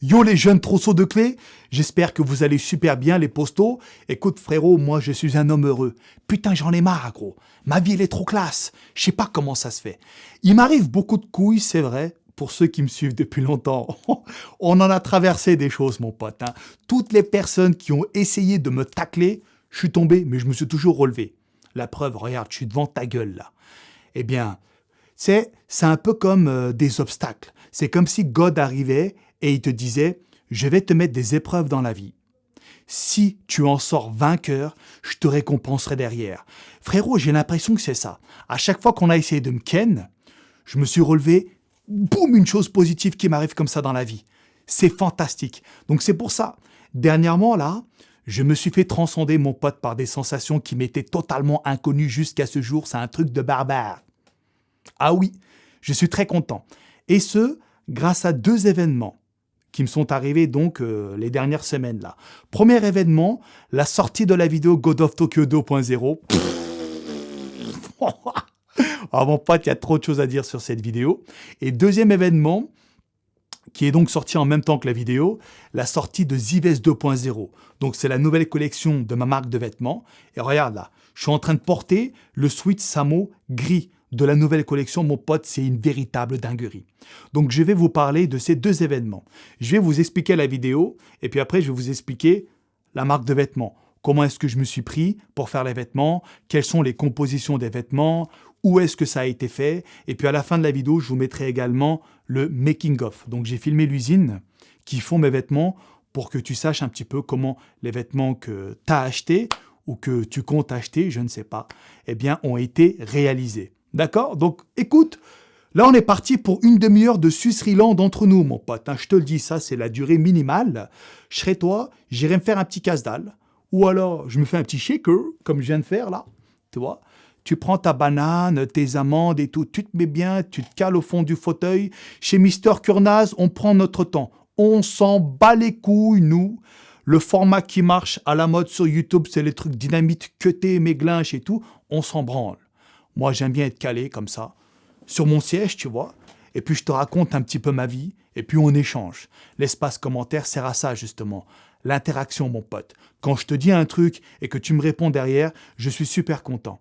Yo les jeunes trousseaux de clés, j'espère que vous allez super bien les postos. Écoute frérot, moi je suis un homme heureux. Putain j'en ai marre gros, ma vie elle est trop classe. Je sais pas comment ça se fait. Il m'arrive beaucoup de couilles, c'est vrai, pour ceux qui me suivent depuis longtemps. On en a traversé des choses mon pote. Hein. Toutes les personnes qui ont essayé de me tacler, je suis tombé mais je me suis toujours relevé. La preuve, regarde, je suis devant ta gueule là. Eh bien, c'est un peu comme des obstacles. C'est comme si God arrivait et il te disait « Je vais te mettre des épreuves dans la vie. Si tu en sors vainqueur, je te récompenserai derrière. » Frérot, j'ai l'impression que c'est ça. À chaque fois qu'on a essayé de me ken, je me suis relevé, boum, une chose positive qui m'arrive comme ça dans la vie. C'est fantastique. Donc c'est pour ça, dernièrement là, je me suis fait transcender mon pote par des sensations qui m'étaient totalement inconnues jusqu'à ce jour. C'est un truc de barbare. Ah oui, je suis très content. Et ce, grâce à 2 événements qui me sont arrivés donc les dernières semaines là. Premier événement, la sortie de la vidéo God of Tokyo 2.0. Ah mon pote, il y a trop de choses à dire sur cette vidéo. Et deuxième événement, qui est donc sorti en même temps que la vidéo, la sortie de Zives 2.0. Donc c'est la nouvelle collection de ma marque de vêtements. Et regarde là, je suis en train de porter le sweat Samo gris de la nouvelle collection. Mon pote, c'est une véritable dinguerie. Donc je vais vous parler de ces 2 événements. Je vais vous expliquer la vidéo et puis après je vais vous expliquer la marque de vêtements. Comment est-ce que je me suis pris pour faire les vêtements, quelles sont les compositions des vêtements, où est-ce que ça a été fait. Et puis à la fin de la vidéo, je vous mettrai également le making of. Donc j'ai filmé l'usine qui font mes vêtements pour que tu saches un petit peu comment les vêtements que tu as achetés ou que tu comptes acheter, je ne sais pas, eh bien ont été réalisés. D'accord? Donc écoute, là on est parti pour une demi-heure de suceriland entre nous, mon pote. Hein, je te le dis, ça c'est la durée minimale. Je serai toi, j'irai me faire un petit casse-dalle. Ou alors je me fais un petit shaker, comme je viens de faire là. Tu vois? Tu prends ta banane, tes amandes et tout, tu te mets bien, tu te cales au fond du fauteuil. Chez Mister Kurnaz, on prend notre temps. On s'en bat les couilles, nous. Le format qui marche à la mode sur YouTube, c'est les trucs dynamite, cutés, méglinches et tout. On s'en branle. Moi, j'aime bien être calé comme ça, sur mon siège, tu vois. Et puis, je te raconte un petit peu ma vie. Et puis, on échange. L'espace commentaire sert à ça, justement. L'interaction, mon pote. Quand je te dis un truc et que tu me réponds derrière, je suis super content.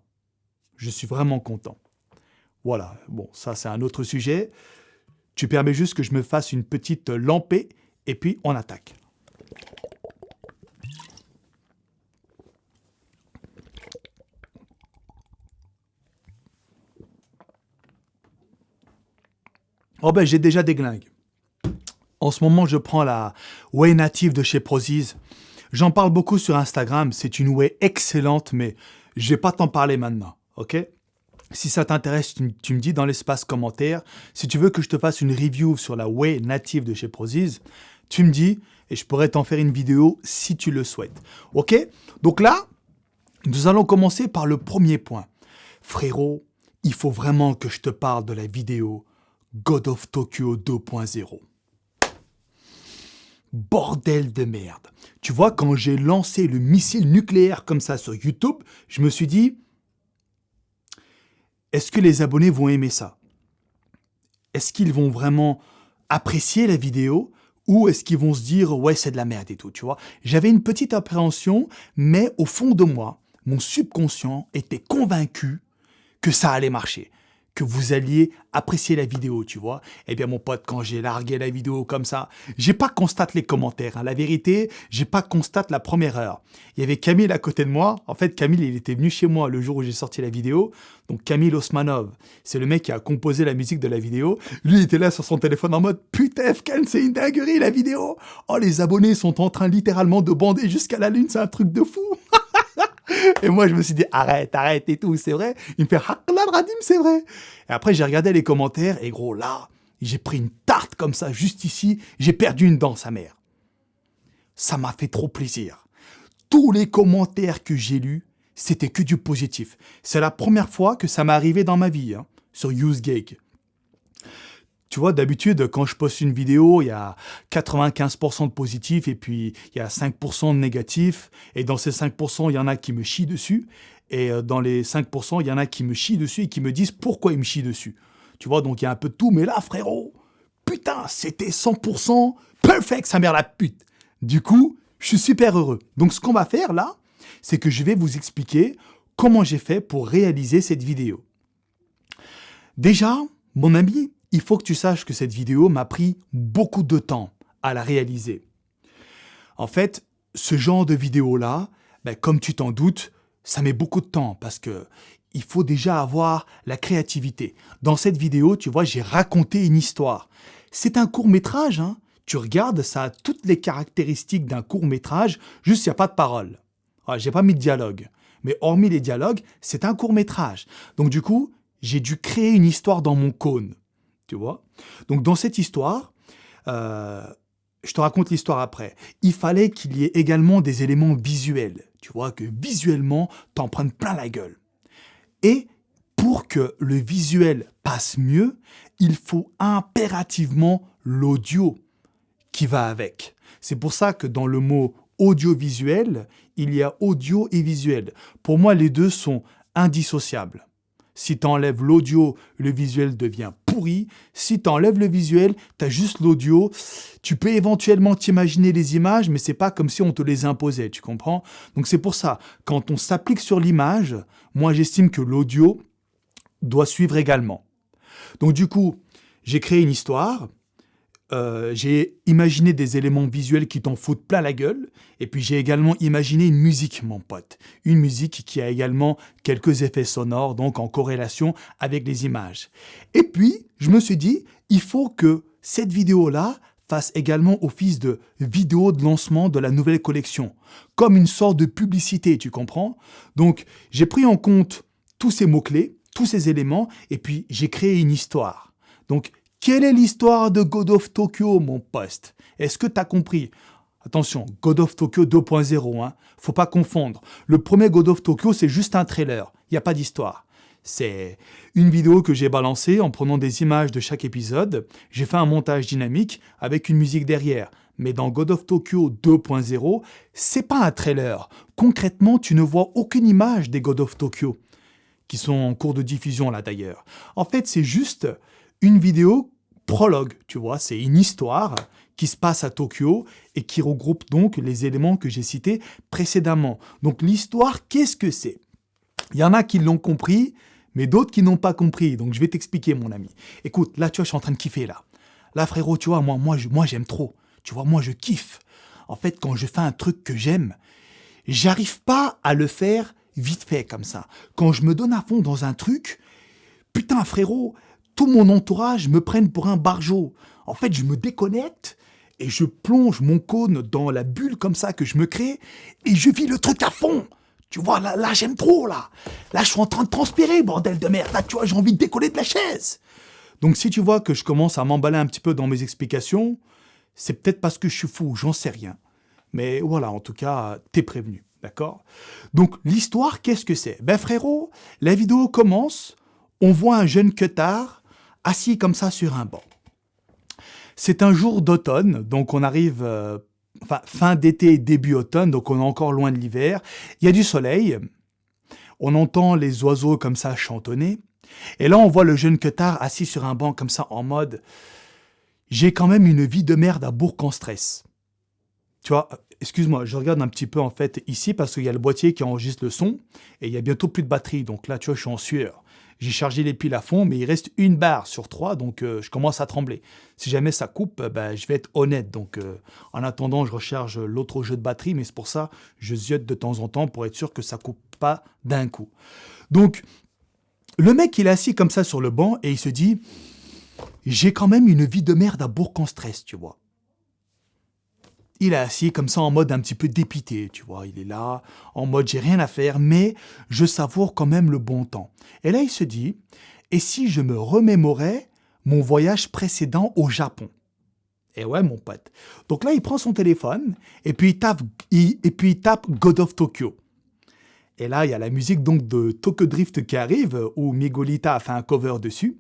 Je suis vraiment content. Voilà, bon, ça c'est un autre sujet. Tu permets juste que je me fasse une petite lampée et puis on attaque. Oh ben j'ai déjà des glingues. En ce moment je prends la whey native de chez Prozis. J'en parle beaucoup sur Instagram, c'est une whey excellente mais je vais pas t'en parler maintenant. Ok? Si ça t'intéresse, tu me dis dans l'espace commentaire. Si tu veux que je te fasse une review sur la whey native de chez Prozis, tu me dis et je pourrais t'en faire une vidéo si tu le souhaites. Ok? Donc là, nous allons commencer par le premier point. Frérot, il faut vraiment que je te parle de la vidéo God of Tokyo 2.0. Bordel de merde. Tu vois, quand j'ai lancé le missile nucléaire comme ça sur YouTube, je me suis dit... Est-ce que les abonnés vont aimer ça? Est-ce qu'ils vont vraiment apprécier la vidéo ou est-ce qu'ils vont se dire « ouais, c'est de la merde et tout », tu vois? J'avais une petite appréhension, mais au fond de moi, mon subconscient était convaincu que ça allait marcher, que vous alliez apprécier la vidéo, tu vois. Eh bien, mon pote, quand j'ai largué la vidéo comme ça, j'ai pas constaté les commentaires. Hein. La vérité, j'ai pas constaté la première heure. Il y avait Camille à côté de moi. En fait, Camille, il était venu chez moi le jour où j'ai sorti la vidéo. Donc, Camille Osmanov, c'est le mec qui a composé la musique de la vidéo. Lui, il était là sur son téléphone en mode « Putain, Fkan, c'est une dinguerie, la vidéo !» Oh, les abonnés sont en train littéralement de bander jusqu'à la lune, c'est un truc de fou. Et moi, je me suis dit, arrête et tout, c'est vrai. Il me fait, Haqla Radim, c'est vrai. Et après, j'ai regardé les commentaires et gros, là, j'ai pris une tarte comme ça, juste ici. J'ai perdu une dent, sa mère. Ça m'a fait trop plaisir. Tous les commentaires que j'ai lus, c'était que du positif. C'est la première fois que ça m'est arrivé dans ma vie, hein, sur UseGeek. Tu vois, d'habitude, quand je poste une vidéo, il y a 95% de positifs et puis il y a 5% de négatifs. Et dans ces 5%, il y en a qui me chient dessus. Et dans les 5%, il y en a qui me chient dessus et qui me disent pourquoi ils me chient dessus. Tu vois, donc il y a un peu de tout. Mais là, frérot, putain, c'était 100% perfect, sa mère la pute. Du coup, je suis super heureux. Donc, ce qu'on va faire là, c'est que je vais vous expliquer comment j'ai fait pour réaliser cette vidéo. Déjà, mon ami, il faut que tu saches que cette vidéo m'a pris beaucoup de temps à la réaliser. En fait, ce genre de vidéo-là, comme tu t'en doutes, ça met beaucoup de temps parce que il faut déjà avoir la créativité. Dans cette vidéo, tu vois, j'ai raconté une histoire. C'est un court-métrage, hein. Tu regardes, ça a toutes les caractéristiques d'un court-métrage, juste il n'y a pas de parole. J'ai pas mis de dialogue. Mais hormis les dialogues, c'est un court-métrage. Donc du coup, j'ai dû créer une histoire dans mon cône. Tu vois? Donc dans cette histoire, je te raconte l'histoire après. Il fallait qu'il y ait également des éléments visuels. Tu vois, que visuellement, t'en prennes plein la gueule. Et pour que le visuel passe mieux, il faut impérativement l'audio qui va avec. C'est pour ça que dans le mot audiovisuel, il y a audio et visuel. Pour moi, les deux sont indissociables. Si tu enlèves l'audio, le visuel devient pourri. Si tu enlèves le visuel, tu as juste l'audio. Tu peux éventuellement t'imaginer les images, mais c'est pas comme si on te les imposait, tu comprends? Donc c'est pour ça, quand on s'applique sur l'image, moi j'estime que l'audio doit suivre également. Donc du coup, j'ai créé une histoire, j'ai imaginé des éléments visuels qui t'en foutent plein la gueule, et puis j'ai également imaginé une musique, mon pote. Une musique qui a également quelques effets sonores, donc en corrélation avec les images. Et puis, je me suis dit, il faut que cette vidéo-là fasse également office de vidéo de lancement de la nouvelle collection, comme une sorte de publicité, tu comprends? Donc, j'ai pris en compte tous ces mots-clés, tous ces éléments, et puis j'ai créé une histoire. Donc, quelle est l'histoire de God of Tokyo, mon poste? Est-ce que tu as compris? Attention, God of Tokyo 2.0, hein. Faut pas confondre. Le premier God of Tokyo, c'est juste un trailer. Il n'y a pas d'histoire. C'est une vidéo que j'ai balancée en prenant des images de chaque épisode. J'ai fait un montage dynamique avec une musique derrière. Mais dans God of Tokyo 2.0, c'est pas un trailer. Concrètement, tu ne vois aucune image des God of Tokyo, qui sont en cours de diffusion là d'ailleurs. En fait, c'est juste une vidéo prologue, tu vois, c'est une histoire qui se passe à Tokyo et qui regroupe donc les éléments que j'ai cités précédemment. Donc l'histoire, qu'est-ce que c'est? Il y en a qui l'ont compris, mais d'autres qui n'ont pas compris. Donc je vais t'expliquer, mon ami. Écoute, là, tu vois, je suis en train de kiffer, là. Là, frérot, tu vois, moi j'aime trop. Tu vois, moi, je kiffe. En fait, quand je fais un truc que j'aime, j'arrive pas à le faire vite fait, comme ça. Quand je me donne à fond dans un truc, putain, frérot, tout mon entourage me prenne pour un barjot. En fait, je me déconnecte et je plonge mon cône dans la bulle comme ça que je me crée et je vis le truc à fond. Tu vois, là j'aime trop, là. Là, je suis en train de transpirer, bordel de merde. Là, tu vois, j'ai envie de décoller de la chaise. Donc, si tu vois que je commence à m'emballer un petit peu dans mes explications, c'est peut-être parce que je suis fou, j'en sais rien. Mais voilà, en tout cas, t'es prévenu, d'accord? Donc, l'histoire, qu'est-ce que c'est? Ben, frérot, la vidéo commence, on voit un jeune queutard assis comme ça sur un banc. C'est un jour d'automne, donc on arrive fin d'été, début automne, donc on est encore loin de l'hiver. Il y a du soleil, on entend les oiseaux comme ça chantonner, et là on voit le jeune queutard assis sur un banc comme ça en mode « J'ai quand même une vie de merde à Bourg-en-Stress ». Tu vois, excuse-moi, je regarde un petit peu en fait ici parce qu'il y a le boîtier qui enregistre le son, et il y a bientôt plus de batterie, donc là tu vois je suis en sueur. J'ai chargé les piles à fond, mais il reste une barre sur 3, donc je commence à trembler. Si jamais ça coupe, je vais être honnête. Donc, en attendant, je recharge l'autre jeu de batterie, mais c'est pour ça je ziote de temps en temps pour être sûr que ça coupe pas d'un coup. Donc, le mec, il est assis comme ça sur le banc et il se dit « J'ai quand même une vie de merde à Bourg-en-Stress, tu vois. » Il est assis comme ça en mode un petit peu dépité, tu vois. Il est là, en mode j'ai rien à faire, mais je savoure quand même le bon temps. Et là, il se dit, et si je me remémorais mon voyage précédent au Japon? Et ouais, mon pote. Donc là, il prend son téléphone et puis il tape God of Tokyo. Et là, il y a la musique donc de Tokyo Drift qui arrive, où Migolita a fait un cover dessus.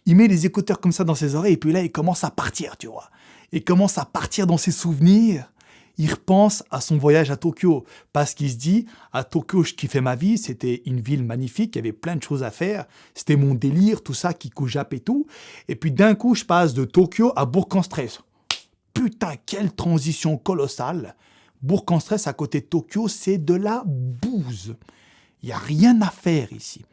Il met les écouteurs comme ça dans ses oreilles et puis là, il commence à partir, tu vois. Il commence à partir dans ses souvenirs. Il repense à son voyage à Tokyo parce qu'il se dit, à Tokyo, je kiffais ma vie, c'était une ville magnifique, il y avait plein de choses à faire, c'était mon délire, tout ça, Kiko Jap et tout. Et puis d'un coup, je passe de Tokyo à Bourg-en-Stress. putain, quelle transition colossale. Bourg-en-Stress à côté de Tokyo, c'est de la bouse. Il n'y a rien à faire ici.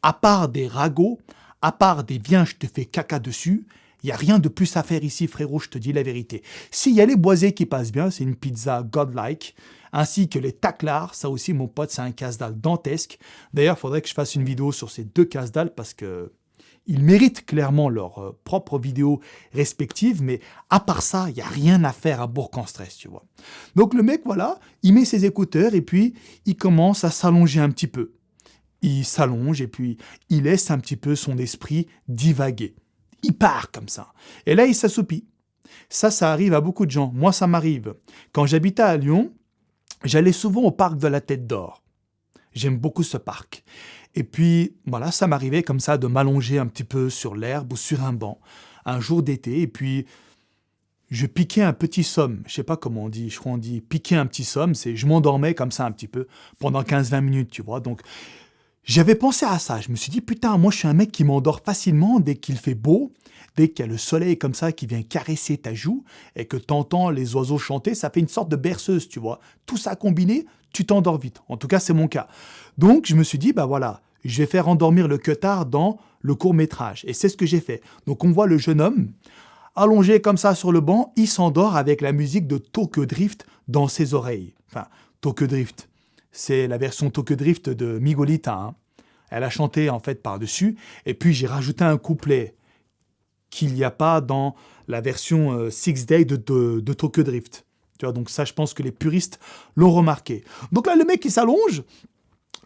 À part des ragots, à part des viens, je te fais caca dessus, il n'y a rien de plus à faire ici, frérot, je te dis la vérité. S'il y a les boisés qui passent bien, c'est une pizza godlike, ainsi que les taclars, ça aussi, mon pote, c'est un casse-dalle dantesque. D'ailleurs, il faudrait que je fasse une vidéo sur ces deux casse-dalles parce que ils méritent clairement leur propre vidéo respective, mais à part ça, il n'y a rien à faire à Bourg-en-Stress, tu vois. Donc le mec, voilà, il met ses écouteurs et puis il commence à s'allonger un petit peu. Il s'allonge et puis il laisse un petit peu son esprit divaguer. Il part comme ça. Et là, il s'assoupit. Ça arrive à beaucoup de gens. Moi, ça m'arrive. Quand j'habitais à Lyon, j'allais souvent au parc de la Tête d'Or. J'aime beaucoup ce parc. Et puis, voilà, ça m'arrivait comme ça de m'allonger un petit peu sur l'herbe ou sur un banc, un jour d'été, et puis je piquais un petit somme. Je sais pas comment on dit, je crois qu'on dit piquer un petit somme, c'est je m'endormais comme ça un petit peu pendant 15-20 minutes, tu vois. Donc, j'avais pensé à ça. Je me suis dit, putain, moi je suis un mec qui m'endort facilement dès qu'il fait beau, dès qu'il y a le soleil comme ça qui vient caresser ta joue et que t'entends les oiseaux chanter, ça fait une sorte de berceuse, tu vois. Tout ça combiné, tu t'endors vite. En tout cas, c'est mon cas. Donc, je me suis dit, bah voilà, je vais faire endormir le queutard dans le court-métrage. Et c'est ce que j'ai fait. Donc, on voit le jeune homme allongé comme ça sur le banc, il s'endort avec la musique de Tokyo Drift dans ses oreilles. Enfin, Tokyo Drift, c'est la version Tokyo Drift de Migolita, hein. Elle a chanté en fait par-dessus. Et puis, j'ai rajouté un couplet qu'il n'y a pas dans la version Six Days de Tokyo Drift. Tu vois, donc ça, je pense que les puristes l'ont remarqué. Donc là, le mec, il s'allonge,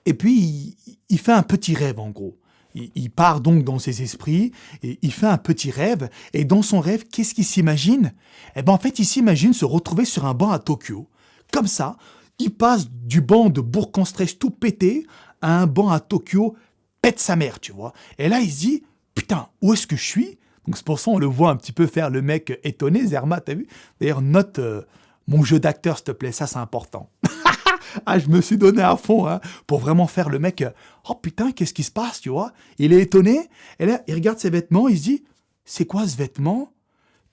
et puis il fait un petit rêve, en gros. Il part donc dans ses esprits, et il fait un petit rêve, et dans son rêve, qu'est-ce qu'il s'imagine? Eh ben, en fait, il s'imagine se retrouver sur un banc à Tokyo. Comme ça, il passe du banc de Bourg-en-Stress tout pété à un banc à Tokyo, pète sa mère, tu vois. Et là, il se dit, putain, où est-ce que je suis? Donc c'est pour ça on le voit un petit peu faire le mec étonné, Zerma, t'as vu? D'ailleurs, note mon jeu d'acteur, s'il te plaît, ça c'est important. Ah, je me suis donné à fond hein, pour vraiment faire le mec, oh putain, qu'est-ce qui se passe, tu vois? Il est étonné, et là, il regarde ses vêtements, il se dit, c'est quoi ce vêtement?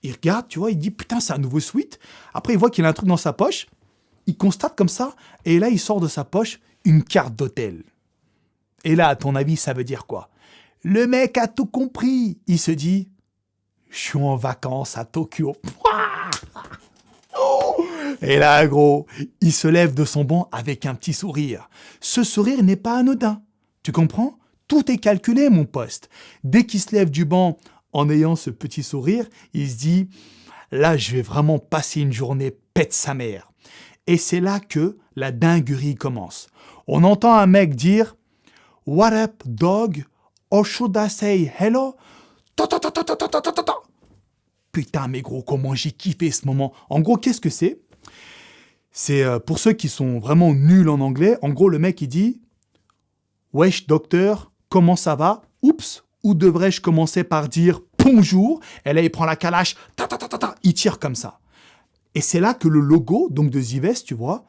Il regarde, tu vois, il dit, putain, c'est un nouveau sweat. Après, il voit qu'il a un truc dans sa poche, il constate comme ça, et là, il sort de sa poche une carte d'hôtel. Et là, à ton avis, ça veut dire quoi? Le mec a tout compris. Il se dit, je suis en vacances à Tokyo. Et là, gros, il se lève de son banc avec un petit sourire. Ce sourire n'est pas anodin. Tu comprends? Tout est calculé, mon poste. Dès qu'il se lève du banc en ayant ce petit sourire, il se dit, là, je vais vraiment passer une journée pète sa mère. Et c'est là que la dinguerie commence. On entend un mec dire, what up, dog? Or should I say hello? Putain, mais gros, comment j'ai kiffé ce moment. En gros, qu'est-ce que c'est? C'est pour ceux qui sont vraiment nuls en anglais. En gros, le mec, il dit « Wesh, docteur, comment ça va? Oups, où devrais-je commencer par dire bonjour ?» Et là, il prend la calache, il tire comme ça. Et c'est là que le logo, donc de Zivest, tu vois,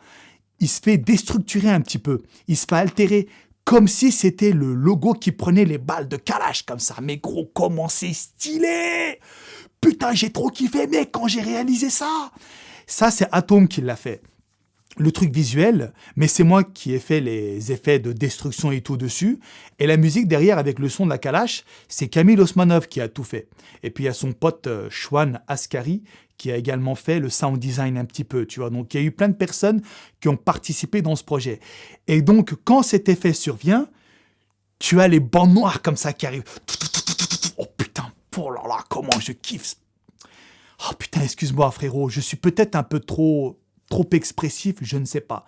il se fait déstructurer un petit peu. Il se fait altérer, comme si c'était le logo qui prenait les balles de Kalash comme ça. Mais gros, comment c'est stylé! Putain, j'ai trop kiffé, mec, quand j'ai réalisé ça. Ça, c'est Atom qui l'a fait. Le truc visuel, mais c'est moi qui ai fait les effets de destruction et tout dessus. Et la musique derrière, avec le son de la Kalash, c'est Camille Osmanov qui a tout fait. Et puis il y a son pote Chouane Askari qui a également fait le sound design un petit peu, tu vois. Donc il y a eu plein de personnes qui ont participé dans ce projet. Et donc quand cet effet survient, tu as les bancs noirs comme ça qui arrivent. Oh putain, oh là là, comment je kiffe. Oh putain, excuse-moi frérot, je suis peut-être un peu trop expressif, je ne sais pas.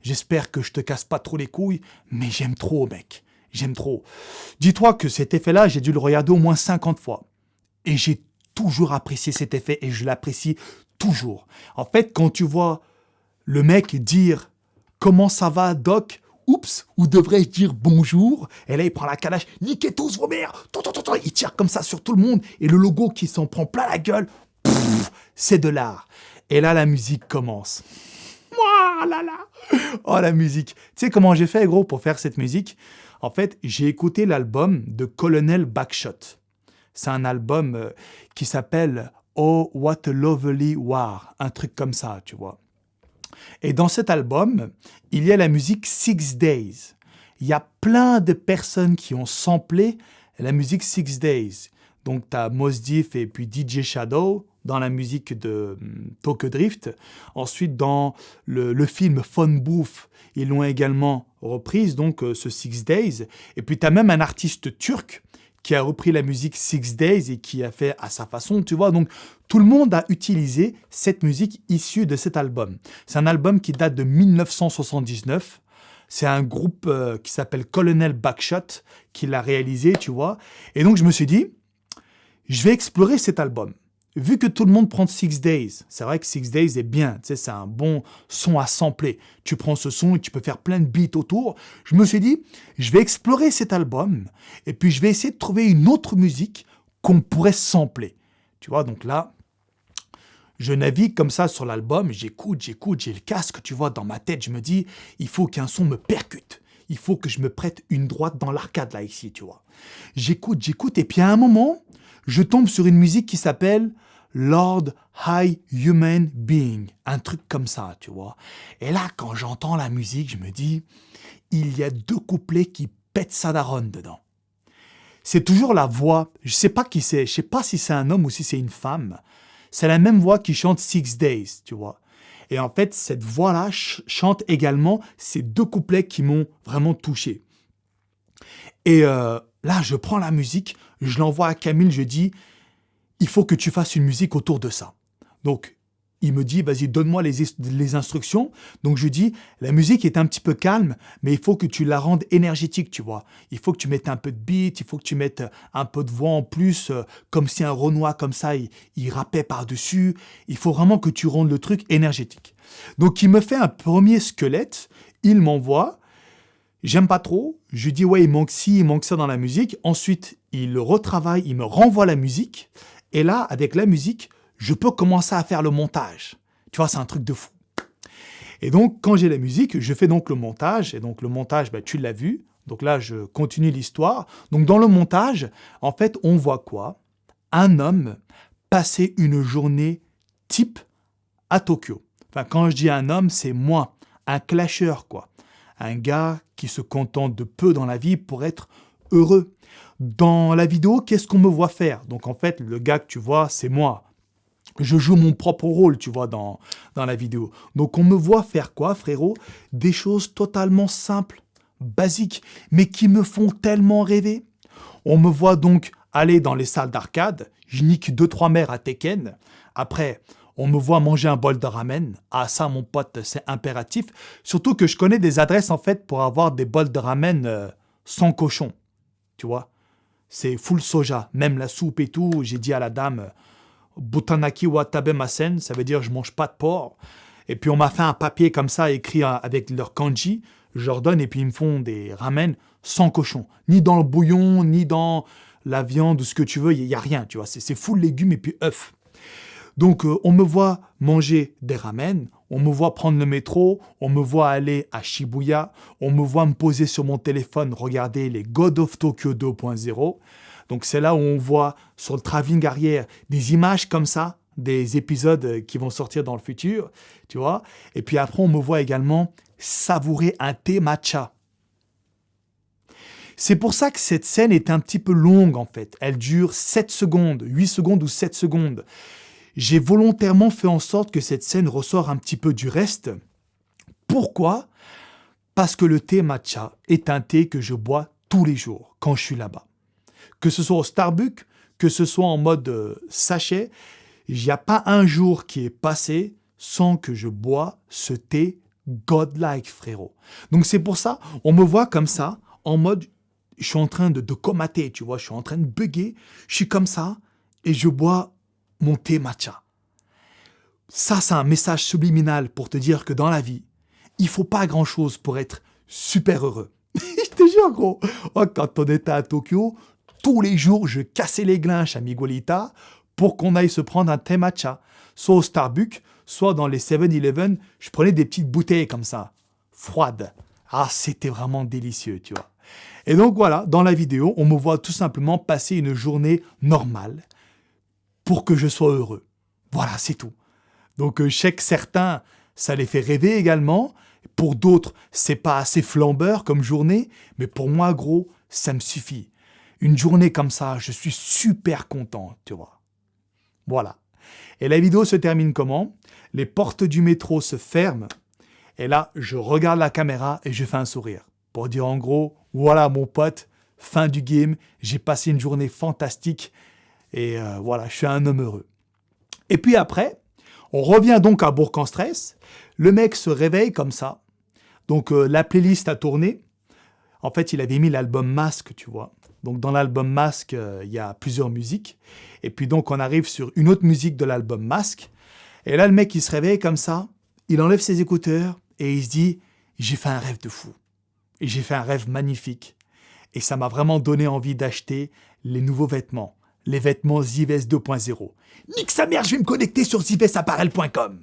J'espère que je te casse pas trop les couilles, mais j'aime trop, mec. J'aime trop. Dis-toi que cet effet-là, j'ai dû le regarder au moins 50 fois. Et j'ai toujours apprécié cet effet et je l'apprécie toujours. En fait, quand tu vois le mec dire « Comment ça va, Doc ?» Oups, ou devrais-je dire bonjour? Et là, il prend la calache, niquez tous vos mères! Il tire comme ça sur tout le monde et le logo qui s'en prend plein la gueule, c'est de l'art. Et là, la musique commence. Oh là là! Oh, la musique. Tu sais comment j'ai fait, gros, pour faire cette musique? En fait, j'ai écouté l'album de Colonel Backshot. C'est un album qui s'appelle Oh, what a lovely war, un truc comme ça, tu vois. Et dans cet album, il y a la musique Six Days. Il y a plein de personnes qui ont samplé la musique Six Days. Donc, tu as Mos Def et puis DJ Shadow dans la musique de Tokyo Drift. Ensuite, dans le film Phone Booth, ils l'ont également reprise, donc ce Six Days. Et puis, tu as même un artiste turc qui a repris la musique Six Days et qui a fait à sa façon, tu vois. Donc, tout le monde a utilisé cette musique issue de cet album. C'est un album qui date de 1979. C'est un groupe qui s'appelle Colonel Backshot qui l'a réalisé, tu vois. Et donc, je me suis dit, je vais explorer cet album. Vu que tout le monde prend Six Days, c'est vrai que Six Days est bien, tu sais, c'est un bon son à sampler. Tu prends ce son et tu peux faire plein de beats autour. Je me suis dit, je vais explorer cet album et puis je vais essayer de trouver une autre musique qu'on pourrait sampler. Tu vois, donc là, je navigue comme ça sur l'album, j'écoute, j'ai le casque, tu vois, dans ma tête, je me dis, il faut qu'un son me percute. Il faut que je me prête une droite dans l'arcade, là, ici, tu vois. J'écoute, et puis à un moment, je tombe sur une musique qui s'appelle Lord High Human Being, un truc comme ça, tu vois. Et là, quand j'entends la musique, je me dis, il y a deux couplets qui pètent sa daronne dedans. C'est toujours la voix, je sais pas qui c'est, je sais pas si c'est un homme ou si c'est une femme. C'est la même voix qui chante Six Days, tu vois. Et en fait, cette voix-là chante également ces deux couplets qui m'ont vraiment touché. Et là, je prends la musique, je l'envoie à Camille, je dis, il faut que tu fasses une musique autour de ça. Donc, il me dit, vas-y, donne-moi les instructions. Donc, je dis, la musique est un petit peu calme, mais il faut que tu la rendes énergétique, tu vois. Il faut que tu mettes un peu de beat, il faut que tu mettes un peu de voix en plus, comme si un Renoir comme ça, il rappait par-dessus. Il faut vraiment que tu rendes le truc énergétique. Donc, il me fait un premier squelette, il m'envoie. J'aime pas trop. Je dis, ouais, il manque ci, il manque ça dans la musique. Ensuite, il le retravaille, il me renvoie la musique. Et là, avec la musique, je peux commencer à faire le montage. Tu vois, c'est un truc de fou. Et donc, quand j'ai la musique, je fais donc le montage. Et donc, le montage, bah, tu l'as vu. Donc là, je continue l'histoire. Donc, dans le montage, en fait, on voit quoi? Un homme passer une journée type à Tokyo. Enfin, quand je dis un homme, c'est moi, un clasher, quoi. Un gars qui se contente de peu dans la vie pour être heureux. Dans la vidéo, qu'est-ce qu'on me voit faire? Donc en fait, le gars que tu vois, c'est moi. Je joue mon propre rôle, tu vois, dans la vidéo. Donc on me voit faire quoi, frérot? Des choses totalement simples, basiques, mais qui me font tellement rêver. On me voit donc aller dans les salles d'arcade, je nique 2-3 mères à Tekken. Après, on me voit manger un bol de ramen. Ah ça, mon pote, c'est impératif. Surtout que je connais des adresses, en fait, pour avoir des bols de ramen sans cochon. Tu vois? C'est full soja. Même la soupe et tout, j'ai dit à la dame, Butanaki watabe masen, ça veut dire je mange pas de porc. Et puis on m'a fait un papier comme ça, écrit avec leur kanji. Je leur donne et puis ils me font des ramen sans cochon. Ni dans le bouillon, ni dans la viande ou ce que tu veux, il n'y a rien, tu vois. C'est full légumes et puis œufs. Donc, on me voit manger des ramen, on me voit prendre le métro, on me voit aller à Shibuya, on me voit me poser sur mon téléphone, regarder les God of Tokyo 2.0. Donc, c'est là où on voit sur le travelling arrière des images comme ça, des épisodes qui vont sortir dans le futur, tu vois. Et puis après, on me voit également savourer un thé matcha. C'est pour ça que cette scène est un petit peu longue, en fait. Elle dure 7 secondes, 8 secondes ou 7 secondes. J'ai volontairement fait en sorte que cette scène ressort un petit peu du reste. Pourquoi? Parce que le thé matcha est un thé que je bois tous les jours quand je suis là-bas. Que ce soit au Starbucks, que ce soit en mode sachet, il n'y a pas un jour qui est passé sans que je bois ce thé godlike, frérot. Donc c'est pour ça, on me voit comme ça, en mode, je suis en train de comater, tu vois, je suis en train de bugger, je suis comme ça, et je bois mon thé matcha. Ça, c'est un message subliminal pour te dire que dans la vie, il faut pas grand-chose pour être super heureux. Je te jure, gros. Oh, quand on était à Tokyo, tous les jours, je cassais les glinches à Miguelita pour qu'on aille se prendre un thé matcha. Soit au Starbucks, soit dans les 7-Eleven, je prenais des petites bouteilles comme ça, froides. Ah, c'était vraiment délicieux, tu vois. Et donc voilà, dans la vidéo, on me voit tout simplement passer une journée normale. pour que je sois heureux. Voilà, c'est tout. Donc, je sais que certains, ça les fait rêver également. Pour d'autres, c'est pas assez flambeur comme journée, mais pour moi, gros, ça me suffit. Une journée comme ça, je suis super content, tu vois. Voilà. Et la vidéo se termine comment? Les portes du métro se ferment, et là, je regarde la caméra et je fais un sourire. Pour dire en gros, voilà mon pote, fin du game, j'ai passé une journée fantastique, et voilà, je suis un homme heureux. Et puis après, on revient donc à Bourg-en-Stress. Le mec se réveille comme ça. Donc la playlist a tourné. En fait, il avait mis l'album Masque, tu vois. Donc dans l'album Masque, il y a plusieurs musiques. Et puis donc on arrive sur une autre musique de l'album Masque. Et là, le mec, il se réveille comme ça. Il enlève ses écouteurs et il se dit « J'ai fait un rêve de fou. Et j'ai fait un rêve magnifique. Et ça m'a vraiment donné envie d'acheter les nouveaux vêtements. Les vêtements Zivest 2.0. Nique sa mère, je vais me connecter sur zivestapparel.com. »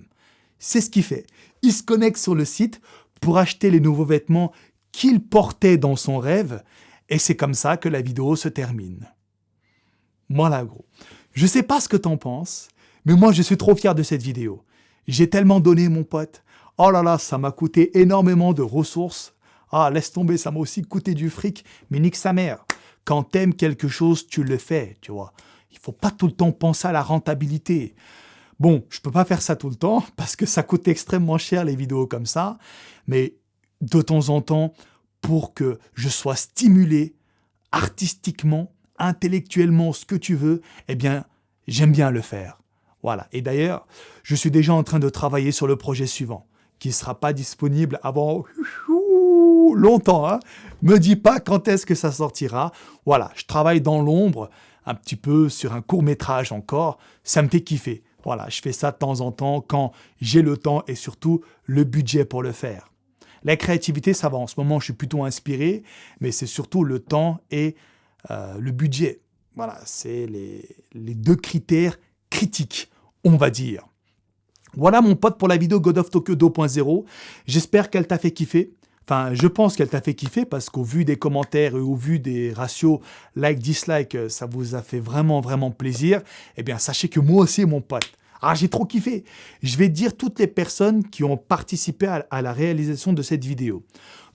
C'est ce qu'il fait. Il se connecte sur le site pour acheter les nouveaux vêtements qu'il portait dans son rêve. Et c'est comme ça que la vidéo se termine. Voilà, gros. Je sais pas ce que t'en penses, mais moi, je suis trop fier de cette vidéo. J'ai tellement donné, mon pote. Oh là là, ça m'a coûté énormément de ressources. Ah, laisse tomber, ça m'a aussi coûté du fric, mais nique sa mère. Quand t'aimes quelque chose, tu le fais, tu vois. Il faut pas tout le temps penser à la rentabilité. Bon, je peux pas faire ça tout le temps, parce que ça coûte extrêmement cher, les vidéos comme ça, mais de temps en temps, pour que je sois stimulé artistiquement, intellectuellement, ce que tu veux, eh bien, j'aime bien le faire. Voilà. Et d'ailleurs, je suis déjà en train de travailler sur le projet suivant, qui ne sera pas disponible avant longtemps. Hein. Me dis pas quand est-ce que ça sortira. Voilà, je travaille dans l'ombre, un petit peu sur un court-métrage encore. Ça me fait kiffer. Voilà, je fais ça de temps en temps quand j'ai le temps et surtout le budget pour le faire. La créativité, ça va. En ce moment, je suis plutôt inspiré, mais c'est surtout le temps et le budget. Voilà, c'est les deux critères critiques, on va dire. Voilà mon pote pour la vidéo God of Tokyo 2.0. J'espère qu'elle t'a fait kiffer. Enfin, je pense qu'elle t'a fait kiffer parce qu'au vu des commentaires et au vu des ratios like-dislike, ça vous a fait vraiment, vraiment plaisir. Eh bien, sachez que moi aussi, mon pote, j'ai trop kiffé. Je vais dire toutes les personnes qui ont participé à la réalisation de cette vidéo.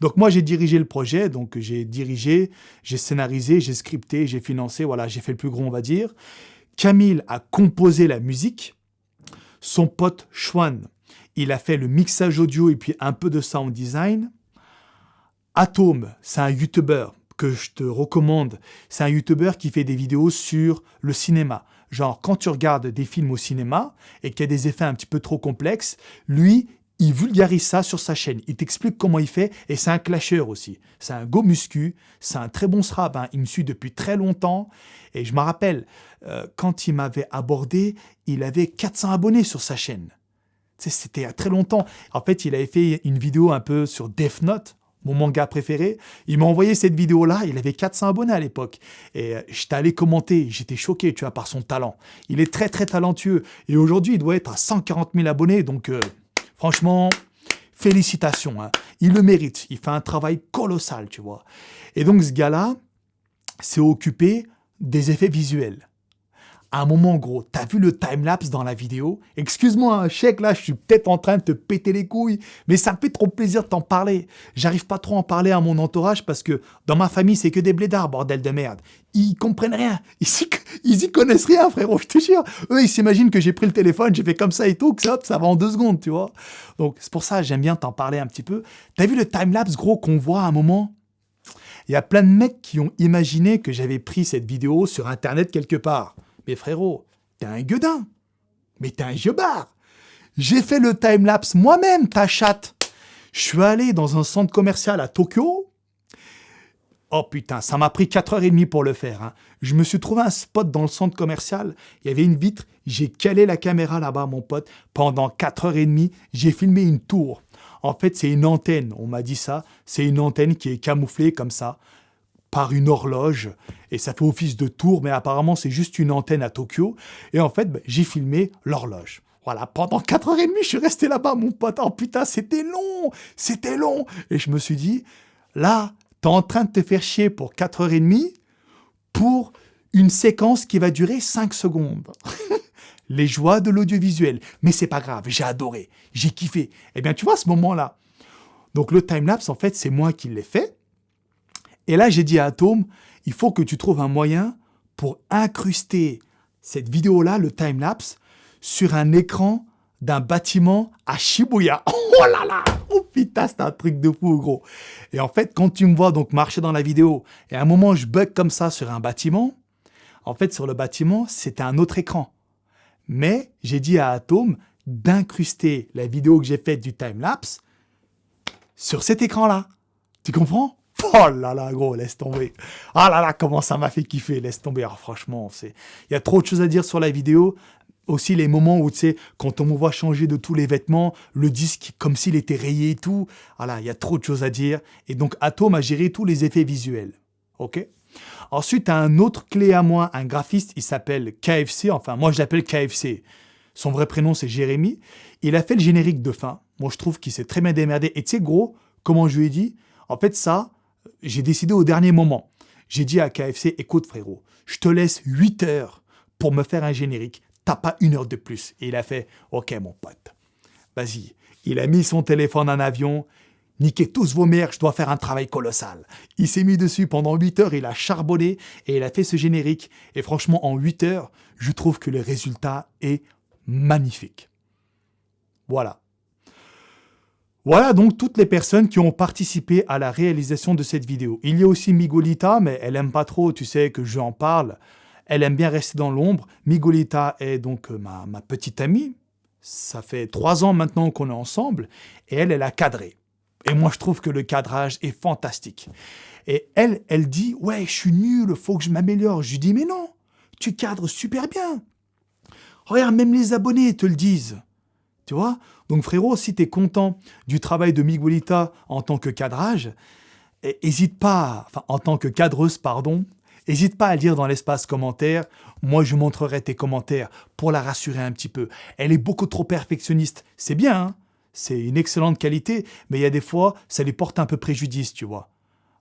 Donc moi, j'ai dirigé le projet, donc j'ai dirigé, j'ai scénarisé, j'ai scripté, j'ai financé, voilà, j'ai fait le plus gros, on va dire. Camille a composé la musique. Son pote Schwan, il a fait le mixage audio et puis un peu de sound design. Atom, c'est un YouTuber que je te recommande. C'est un YouTuber qui fait des vidéos sur le cinéma. Genre, quand tu regardes des films au cinéma et qu'il y a des effets un petit peu trop complexes, lui, il vulgarise ça sur sa chaîne. Il t'explique comment il fait et c'est un clasher aussi. C'est un go muscu, c'est un très bon strap. Hein. Il me suit depuis très longtemps et je me rappelle, quand il m'avait abordé, il avait 400 abonnés sur sa chaîne. Tu sais, c'était il y a très longtemps. En fait, il avait fait une vidéo un peu sur Death Note, mon manga préféré. Il m'a envoyé cette vidéo-là, il avait 400 abonnés à l'époque. Et j'étais allé commenter, j'étais choqué, tu vois, par son talent. Il est très, très talentueux. Et aujourd'hui, il doit être à 140 000 abonnés. Donc, franchement, félicitations. Hein. Il le mérite. Il fait un travail colossal, tu vois. Et donc, ce gars-là s'est occupé des effets visuels. À un moment, gros, t'as vu le timelapse dans la vidéo? Excuse-moi, un chèque, là, je suis peut-être en train de te péter les couilles, mais ça me fait trop plaisir de t'en parler. J'arrive pas trop à en parler à mon entourage parce que dans ma famille, c'est que des blédards, bordel de merde. Ils comprennent rien. Ils y connaissent rien, frérot, je te jure. Eux, ils s'imaginent que j'ai pris le téléphone, j'ai fait comme ça et tout, que ça va en 2 secondes, tu vois. Donc, c'est pour ça que j'aime bien t'en parler un petit peu. T'as vu le timelapse, gros, qu'on voit à un moment? Il y a plein de mecs qui ont imaginé que j'avais pris cette vidéo sur Internet quelque part. Mais frérot, t'es un gueudin. Mais t'es un giobard. J'ai fait le timelapse moi-même, ta chatte. Je suis allé dans un centre commercial à Tokyo. Oh putain, ça m'a pris 4h30 pour le faire. Hein. Je me suis trouvé un spot dans le centre commercial. Il y avait une vitre. J'ai calé la caméra là-bas, mon pote. Pendant 4h30, j'ai filmé une tour. En fait, c'est une antenne. On m'a dit ça. C'est une antenne qui est camouflée comme ça par une horloge, et ça fait office de tour, mais apparemment c'est juste une antenne à Tokyo, et en fait, j'ai filmé l'horloge. Voilà, pendant 4h30, je suis resté là-bas, mon pote. Oh putain, c'était long, et je me suis dit, là, t'es en train de te faire chier pour 4h30, pour une séquence qui va durer 5 secondes. Les joies de l'audiovisuel. Mais c'est pas grave, j'ai adoré, j'ai kiffé. Eh bien, tu vois, à ce moment-là, donc le timelapse, en fait, c'est moi qui l'ai fait. Et là, j'ai dit à Atom, il faut que tu trouves un moyen pour incruster cette vidéo-là, le timelapse, sur un écran d'un bâtiment à Shibuya. Oh là là! Oh putain, c'est un truc de fou, gros. Et en fait, quand tu me vois donc marcher dans la vidéo, et à un moment, je bug comme ça sur un bâtiment, en fait, sur le bâtiment, c'était un autre écran. Mais j'ai dit à Atom d'incruster la vidéo que j'ai faite du timelapse sur cet écran-là. Tu comprends? Oh là là, gros, laisse tomber. Ah là là, comment ça m'a fait kiffer, laisse tomber. Alors, franchement, il y a trop de choses à dire sur la vidéo. Aussi les moments où, tu sais, quand on me voit changer de tous les vêtements, le disque comme s'il était rayé et tout. Voilà, il y a trop de choses à dire. Et donc, Atom a géré tous les effets visuels. OK? Ensuite, un autre clé à moi, un graphiste, il s'appelle KFC. Enfin, moi, je l'appelle KFC. Son vrai prénom, c'est Jérémy. Il a fait le générique de fin. Moi, je trouve qu'il s'est très bien démerdé. Et tu sais, gros, comment je lui ai dit? En fait, ça, j'ai décidé au dernier moment. J'ai dit à KFC, écoute, frérot, je te laisse 8 heures pour me faire un générique. T'as pas 1 heure de plus. Et il a fait, ok, mon pote, vas-y. Il a mis son téléphone en avion. Niquez tous vos mères, je dois faire un travail colossal. Il s'est mis dessus pendant 8 heures, il a charbonné et il a fait ce générique. Et franchement, en 8 heures, je trouve que le résultat est magnifique. Voilà. Voilà donc toutes les personnes qui ont participé à la réalisation de cette vidéo. Il y a aussi Miguelita, mais elle aime pas trop, tu sais, que j'en parle. Elle aime bien rester dans l'ombre. Miguelita est donc ma petite amie. Ça fait 3 ans maintenant qu'on est ensemble. Et elle a cadré. Et moi, je trouve que le cadrage est fantastique. Et elle dit, ouais, je suis nul, faut que je m'améliore. Je lui dis, mais non, tu cadres super bien. Regarde, même les abonnés te le disent. Tu vois? Donc frérot, si tu es content du travail de Miguelita en tant que cadrage, hésite pas, enfin en tant que cadreuse, pardon, hésite pas à le dire dans l'espace commentaire. Moi, je montrerai tes commentaires pour la rassurer un petit peu. Elle est beaucoup trop perfectionniste. C'est bien, hein? C'est une excellente qualité, mais il y a des fois, ça lui porte un peu préjudice, tu vois.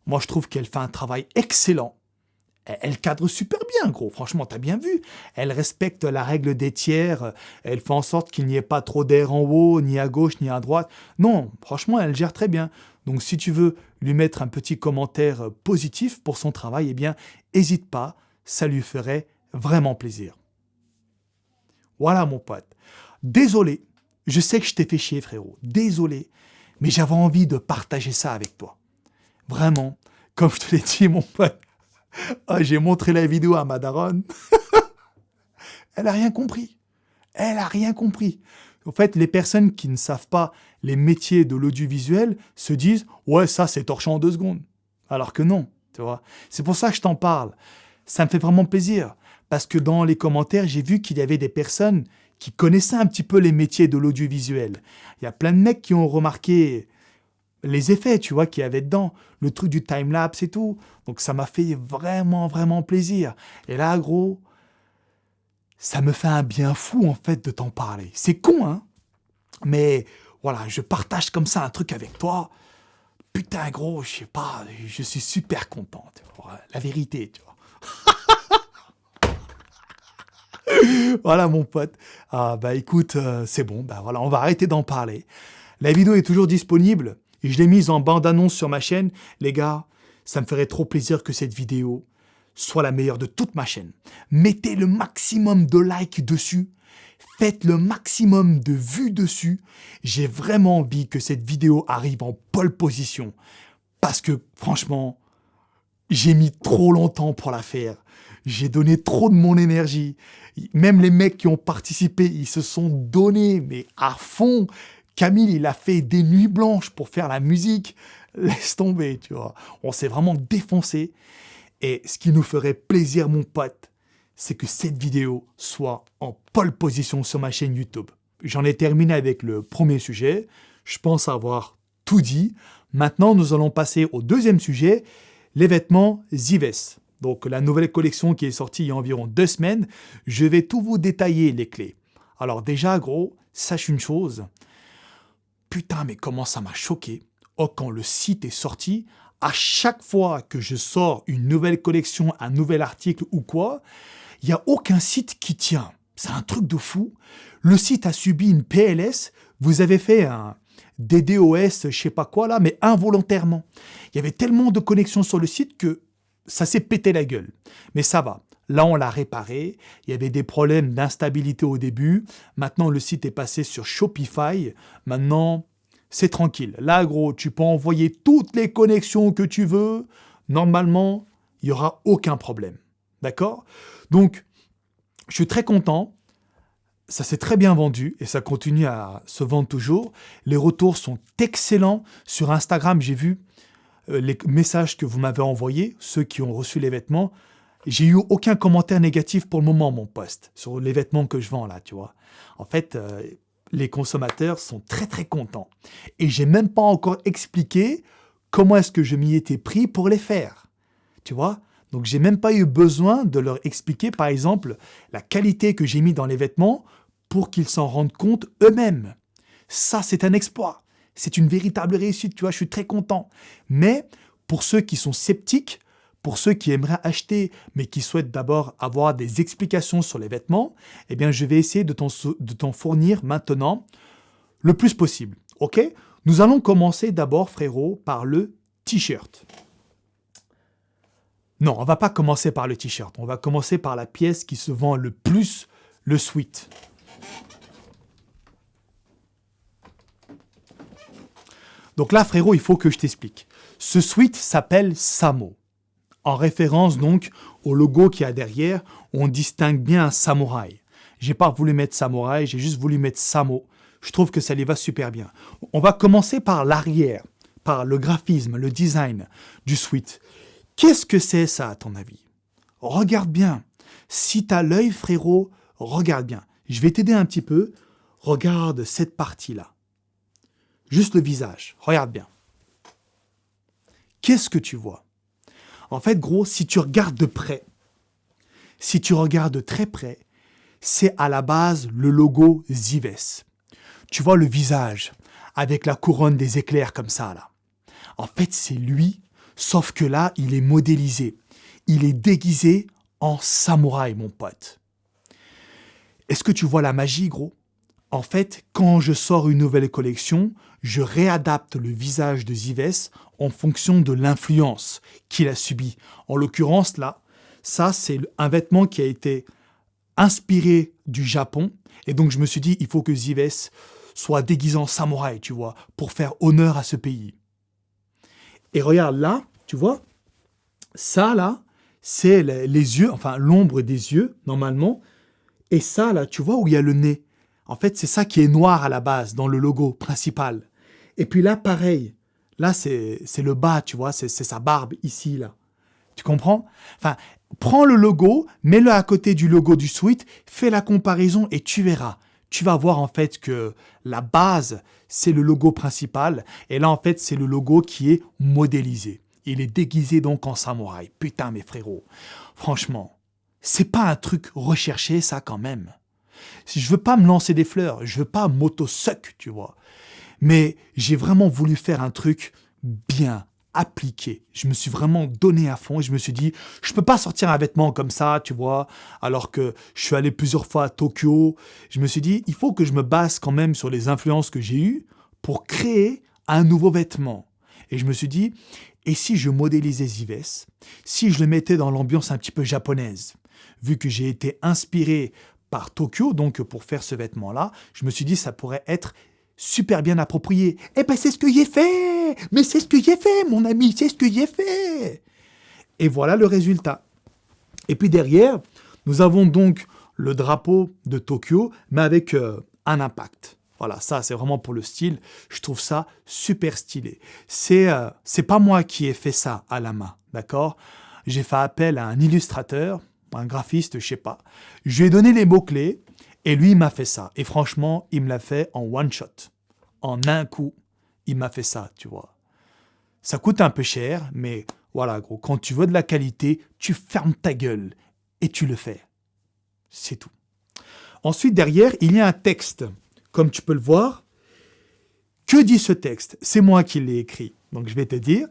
Moi, je trouve qu'elle fait un travail excellent. Elle cadre super bien, gros. Franchement, t'as bien vu. Elle respecte la règle des tiers. Elle fait en sorte qu'il n'y ait pas trop d'air en haut, ni à gauche, ni à droite. Non, franchement, elle gère très bien. Donc, si tu veux lui mettre un petit commentaire positif pour son travail, eh bien, hésite pas. Ça lui ferait vraiment plaisir. Voilà, mon pote. Désolé. Je sais que je t'ai fait chier, frérot. Désolé. Mais j'avais envie de partager ça avec toi. Vraiment. Comme je te l'ai dit, mon pote. Ah, j'ai montré la vidéo à ma daronne. Elle a rien compris. Elle a rien compris. En fait, les personnes qui ne savent pas les métiers de l'audiovisuel se disent « Ouais, ça, c'est torché en 2 secondes. » Alors que non, tu vois. C'est pour ça que je t'en parle. Ça me fait vraiment plaisir. Parce que dans les commentaires, j'ai vu qu'il y avait des personnes qui connaissaient un petit peu les métiers de l'audiovisuel. Il y a plein de mecs qui ont remarqué les effets, tu vois, qu'il y avait dedans, le truc du timelapse et tout. Donc ça m'a fait vraiment, vraiment plaisir. Et là, gros, ça me fait un bien fou, en fait, de t'en parler. C'est con, hein? Mais voilà, je partage comme ça un truc avec toi. Putain, gros, je sais pas, je suis super content, tu vois, la vérité, tu vois. Voilà, mon pote. Ah, bah écoute, c'est bon, bah voilà, on va arrêter d'en parler. La vidéo est toujours disponible. Et je l'ai mise en bande-annonce sur ma chaîne. Les gars, ça me ferait trop plaisir que cette vidéo soit la meilleure de toute ma chaîne. Mettez le maximum de likes dessus. Faites le maximum de vues dessus. J'ai vraiment envie que cette vidéo arrive en pole position. Parce que, franchement, j'ai mis trop longtemps pour la faire. J'ai donné trop de mon énergie. Même les mecs qui ont participé, ils se sont donnés, mais à fond. Camille, il a fait des nuits blanches pour faire la musique. Laisse tomber, tu vois. On s'est vraiment défoncé. Et ce qui nous ferait plaisir, mon pote, c'est que cette vidéo soit en pole position sur ma chaîne YouTube. J'en ai terminé avec le premier sujet. Je pense avoir tout dit. Maintenant, nous allons passer au deuxième sujet, les vêtements Zives. Donc, la nouvelle collection qui est sortie il y a environ 2 semaines. Je vais tout vous détailler les clés. Alors déjà, gros, sache une chose. Putain, mais comment ça m'a choqué. Oh, quand le site est sorti, À chaque fois que je sors une nouvelle collection, un nouvel article ou quoi, il n'y a aucun site qui tient. C'est un truc de fou. Le site a subi une PLS. Vous avez fait un DDoS, je sais pas quoi là, mais involontairement. Il y avait tellement de connexions sur le site que ça s'est pété la gueule. Mais ça va. Là, on l'a réparé. Il y avait des problèmes d'instabilité au début. Maintenant, le site est passé sur Shopify. Maintenant, c'est tranquille. Là, gros, tu peux envoyer toutes les connexions que tu veux. Normalement, il n'y aura aucun problème. D'accord? Donc, je suis très content. Ça s'est très bien vendu et ça continue à se vendre toujours. Les retours sont excellents. Sur Instagram, j'ai vu les messages que vous m'avez envoyés, ceux qui ont reçu les vêtements. J'ai eu aucun commentaire négatif pour le moment, mon post, sur les vêtements que je vends là, tu vois. En fait, les consommateurs sont très très contents. Et j'ai même pas encore expliqué comment est-ce que je m'y étais pris pour les faire. Tu vois? Donc j'ai même pas eu besoin de leur expliquer, par exemple, la qualité que j'ai mis dans les vêtements pour qu'ils s'en rendent compte eux-mêmes. Ça, c'est un exploit. C'est une véritable réussite, tu vois, je suis très content. Mais pour ceux qui sont sceptiques, pour ceux qui aimeraient acheter, mais qui souhaitent d'abord avoir des explications sur les vêtements, eh bien, je vais essayer de t'en fournir maintenant le plus possible. Ok? Nous allons commencer d'abord, frérot, par le t-shirt. Non, on va pas commencer par le t-shirt. On va commencer par la pièce qui se vend le plus, le sweat. Donc là, frérot, il faut que je t'explique. Ce sweat s'appelle Samo. En référence donc au logo qu'il y a derrière, on distingue bien un samouraï. J'ai pas voulu mettre samouraï, j'ai juste voulu mettre Samo. Je trouve que ça lui va super bien. On va commencer par l'arrière, par le graphisme, le design du sweat. Qu'est-ce que c'est ça à ton avis? Regarde bien. Si t'as l'œil, frérot, regarde bien. Je vais t'aider un petit peu. Regarde cette partie-là. Juste le visage. Regarde bien. Qu'est-ce que tu vois? En fait, gros, si tu regardes de près, si tu regardes très près, c'est à la base le logo Zives. Tu vois le visage avec la couronne des éclairs comme ça, là. En fait, c'est lui, sauf que là, il est modélisé. Il est déguisé en samouraï, mon pote. Est-ce que tu vois la magie, gros? En fait, quand je sors une nouvelle collection, je réadapte le visage de Zives en fonction de l'influence qu'il a subie. En l'occurrence, là, ça, c'est un vêtement qui a été inspiré du Japon. Et donc, je me suis dit, il faut que Zives soit déguisé en samouraï, tu vois, pour faire honneur à ce pays. Et regarde là, tu vois, ça, là, c'est les yeux, enfin, l'ombre des yeux, normalement. Et ça, là, tu vois où il y a le nez. En fait, c'est ça qui est noir à la base, dans le logo principal. Et puis là, pareil. Là, c'est le bas, tu vois, c'est sa barbe ici, là. Tu comprends? Enfin, prends le logo, mets-le à côté du logo du sweat, fais la comparaison et tu verras. Tu vas voir en fait que la base, c'est le logo principal. Et là, en fait, c'est le logo qui est modélisé. Il est déguisé donc en samouraï. Putain, mes frérots. Franchement, c'est pas un truc recherché, ça, quand même. Je veux pas me lancer des fleurs, je veux pas m'auto-suck, tu vois. Mais j'ai vraiment voulu faire un truc bien appliqué. Je me suis vraiment donné à fond et je me suis dit, je peux pas sortir un vêtement comme ça, tu vois, alors que je suis allé plusieurs fois à Tokyo. Je me suis dit, il faut que je me base quand même sur les influences que j'ai eues pour créer un nouveau vêtement. Et je me suis dit, et si je modélisais Zives, si je le mettais dans l'ambiance un petit peu japonaise, vu que j'ai été inspiré par Tokyo, donc pour faire ce vêtement-là, je me suis dit ça pourrait être super bien approprié. Eh ben c'est ce que j'ai fait. Mais c'est ce que j'ai fait, mon ami, c'est ce que j'ai fait. Et voilà le résultat. Et puis derrière, nous avons donc le drapeau de Tokyo, mais avec un impact. Voilà, ça c'est vraiment pour le style. Je trouve ça super stylé. C'est pas moi qui ai fait ça à la main, d'accord? J'ai fait appel à un illustrateur, un graphiste, je sais pas. Je lui ai donné les mots-clés et lui, il m'a fait ça. Et franchement, il me l'a fait en one shot. En un coup, il m'a fait ça, tu vois. Ça coûte un peu cher, mais voilà, gros, quand tu veux de la qualité, tu fermes ta gueule et tu le fais. C'est tout. Ensuite, derrière, il y a un texte. Comme tu peux le voir, que dit ce texte? C'est moi qui l'ai écrit. Donc, je vais te dire.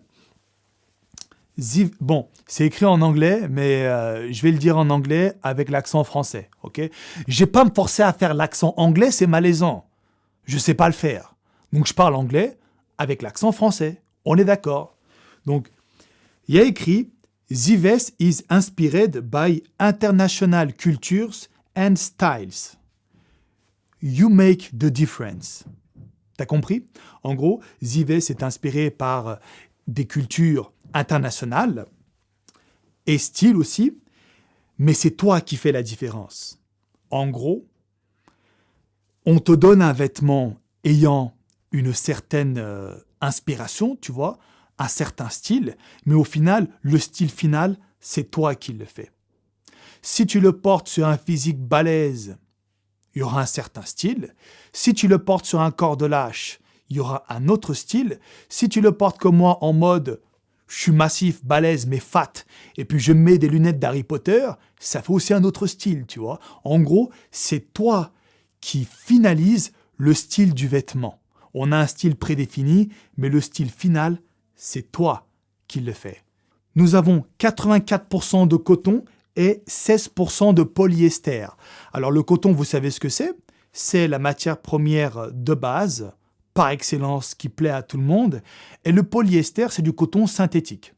Bon, c'est écrit en anglais, mais je vais le dire en anglais avec l'accent français, ok? Je vais pas me forcer à faire l'accent anglais, c'est malaisant. Je sais pas le faire. Donc je parle anglais avec l'accent français. On est d'accord. Donc, il y a écrit « Zives is inspired by international cultures and styles. You make the difference. » T'as compris? En gros, Zives est inspiré par des cultures internationales et styles aussi, mais c'est toi qui fais la différence. En gros, on te donne un vêtement ayant une certaine inspiration, tu vois, un certain style, mais au final, le style final, c'est toi qui le fais. Si tu le portes sur un physique balèze, il y aura un certain style. Si tu le portes sur un corps de lâche, il y aura un autre style. Si tu le portes comme moi en mode je suis massif, balèze, mais fat, et puis je mets des lunettes d'Harry Potter, ça fait aussi un autre style, tu vois. En gros, c'est toi qui finalise le style du vêtement. On a un style prédéfini, mais le style final, c'est toi qui le fais. Nous avons 84% de coton et 16% de polyester. Alors le coton, vous savez ce que c'est? C'est la matière première de base, par excellence, qui plaît à tout le monde. Et le polyester, c'est du coton synthétique.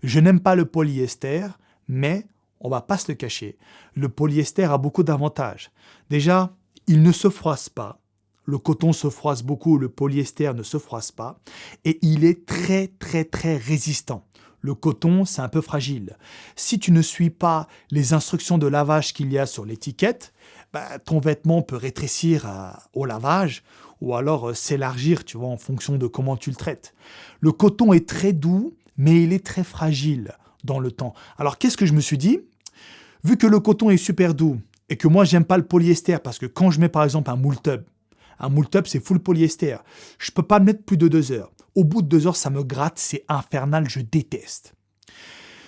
Je n'aime pas le polyester, mais on va pas se le cacher. Le polyester a beaucoup d'avantages. Déjà, il ne se froisse pas. Le coton se froisse beaucoup, le polyester ne se froisse pas. Et il est très, très, très résistant. Le coton, c'est un peu fragile. Si tu ne suis pas les instructions de lavage qu'il y a sur l'étiquette, ton vêtement peut rétrécir au lavage ou alors s'élargir, tu vois, en fonction de comment tu le traites. Le coton est très doux, mais il est très fragile dans le temps. Alors, qu'est-ce que je me suis dit? Vu que le coton est super doux et que moi, j'aime pas le polyester parce que quand je mets par exemple un moule top, c'est full polyester. Je peux pas le mettre plus de 2 heures. Au bout de 2 heures, ça me gratte, c'est infernal, je déteste.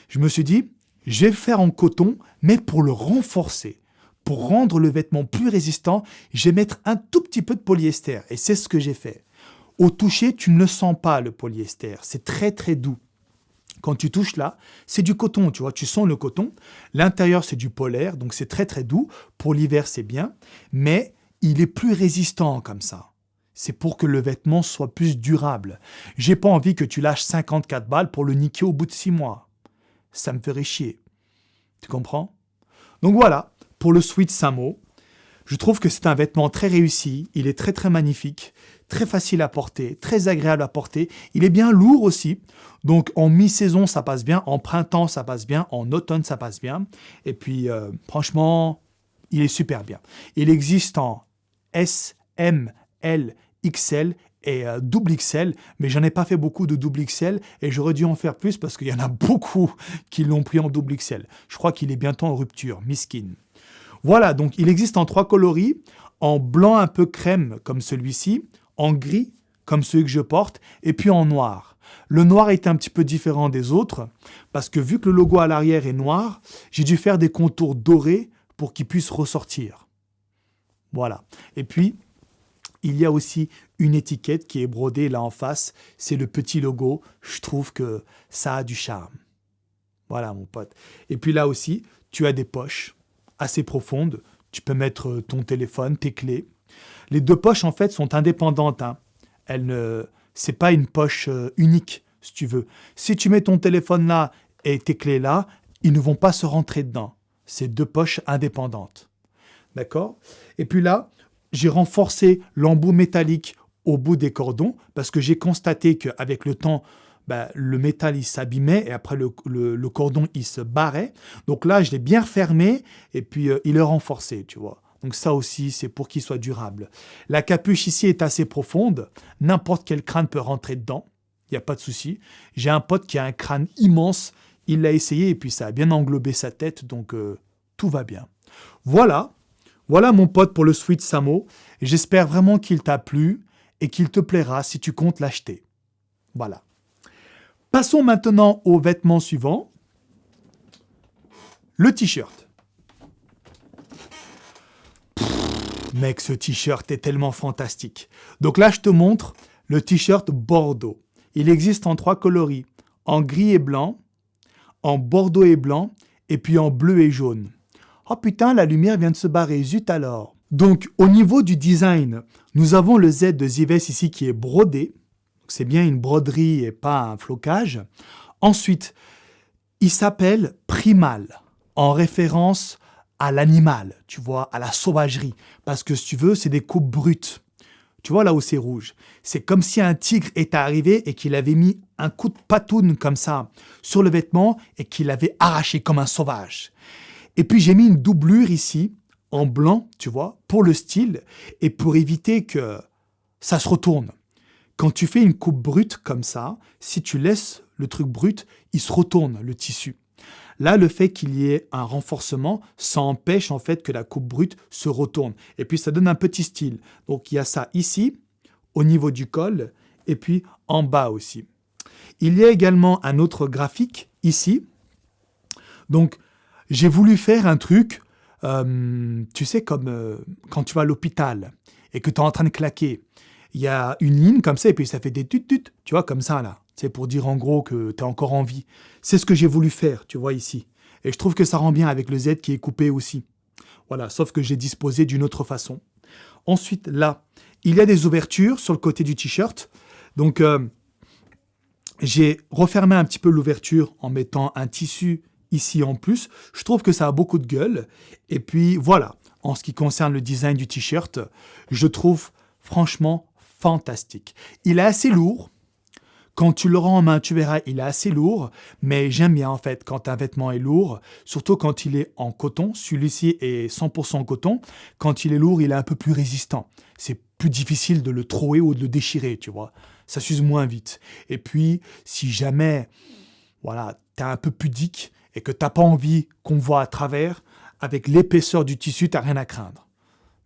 Je me suis dit, je vais le faire en coton, mais pour le renforcer. Pour rendre le vêtement plus résistant, je vais mettre un tout petit peu de polyester. Et c'est ce que j'ai fait. Au toucher, tu ne le sens pas, le polyester. C'est très, très doux. Quand tu touches là, c'est du coton, tu vois, tu sens le coton. L'intérieur, c'est du polaire, donc c'est très, très doux. Pour l'hiver, c'est bien. Mais il est plus résistant comme ça. C'est pour que le vêtement soit plus durable. J'ai pas envie que tu lâches 54 balles pour le niquer au bout de 6 mois. Ça me ferait chier. Tu comprends? Donc voilà, pour le Sweat Samo, je trouve que c'est un vêtement très réussi. Il est très très magnifique, très facile à porter, très agréable à porter. Il est bien lourd aussi. Donc en mi-saison, ça passe bien. En printemps, ça passe bien. En automne, ça passe bien. Et puis, franchement, il est super bien. Il existe en S, M, L, XL et double XL, mais j'en ai pas fait beaucoup de double XL et j'aurais dû en faire plus parce qu'il y en a beaucoup qui l'ont pris en double XL. Je crois qu'il est bientôt en rupture, miskin. Voilà, donc il existe en 3 coloris, en blanc un peu crème comme celui-ci, en gris comme celui que je porte, et puis en noir. Le noir est un petit peu différent des autres parce que vu que le logo à l'arrière est noir, j'ai dû faire des contours dorés pour qu'il puisse ressortir. Voilà. Et puis, il y a aussi une étiquette qui est brodée là en face. C'est le petit logo. Je trouve que ça a du charme. Voilà, mon pote. Et puis là aussi, tu as des poches assez profondes. Tu peux mettre ton téléphone, tes clés. Les 2 poches, en fait, sont indépendantes. C'est pas une poche unique, si tu veux. Si tu mets ton téléphone là et tes clés là, ils ne vont pas se rentrer dedans. C'est 2 poches indépendantes. D'accord? Et puis là, j'ai renforcé l'embout métallique au bout des cordons parce que j'ai constaté qu'avec le temps, le métal, il s'abîmait et après le cordon, il se barrait. Donc là, je l'ai bien refermé et puis il est renforcé, tu vois. Donc ça aussi, c'est pour qu'il soit durable. La capuche ici est assez profonde. N'importe quel crâne peut rentrer dedans. Il n'y a pas de souci. J'ai un pote qui a un crâne immense. Il l'a essayé et puis ça a bien englobé sa tête. Donc tout va bien. Voilà. Voilà mon pote pour le Sweat Samo. J'espère vraiment qu'il t'a plu et qu'il te plaira si tu comptes l'acheter. Voilà. Passons maintenant au vêtement suivant. Le t-shirt. Mec, ce t-shirt est tellement fantastique. Donc là, je te montre le t-shirt Bordeaux. Il existe en 3 coloris, en gris et blanc, en bordeaux et blanc, et puis en bleu et jaune. Oh putain, la lumière vient de se barrer, zut alors. Donc, au niveau du design, nous avons le Z de Zivest ici qui est brodé. C'est bien une broderie et pas un flocage. Ensuite, il s'appelle Primal, en référence à l'animal, tu vois, à la sauvagerie. Parce que si tu veux, c'est des coupes brutes. Tu vois là où c'est rouge. C'est comme si un tigre était arrivé et qu'il avait mis un coup de patoune comme ça sur le vêtement et qu'il l'avait arraché comme un sauvage. Et puis j'ai mis une doublure ici, en blanc, tu vois, pour le style et pour éviter que ça se retourne. Quand tu fais une coupe brute comme ça, si tu laisses le truc brut, il se retourne, le tissu. Là, le fait qu'il y ait un renforcement, ça empêche en fait que la coupe brute se retourne. Et puis, ça donne un petit style. Donc, il y a ça ici, au niveau du col, et puis en bas aussi. Il y a également un autre graphique ici. Donc, j'ai voulu faire un truc, tu sais, comme quand tu vas à l'hôpital et que tu es en train de claquer. Il y a une ligne comme ça, et puis ça fait des tut-tut, tu vois, comme ça, là. C'est pour dire en gros que tu es encore en vie. C'est ce que j'ai voulu faire, tu vois, ici. Et je trouve que ça rend bien avec le Z qui est coupé aussi. Voilà, sauf que j'ai disposé d'une autre façon. Ensuite, là, il y a des ouvertures sur le côté du t-shirt. Donc, j'ai refermé un petit peu l'ouverture en mettant un tissu ici en plus. Je trouve que ça a beaucoup de gueule. Et puis, voilà, en ce qui concerne le design du t-shirt, je trouve franchement fantastique. Il est assez lourd. Quand tu le rends en main, tu verras, il est assez lourd, mais j'aime bien en fait quand un vêtement est lourd, surtout quand il est en coton. Celui-ci est 100% coton. Quand il est lourd, il est un peu plus résistant. C'est plus difficile de le trouer ou de le déchirer, tu vois. Ça s'use moins vite. Et puis, si jamais, voilà, t'es un peu pudique et que t'as pas envie qu'on voit à travers, avec l'épaisseur du tissu, t'as rien à craindre.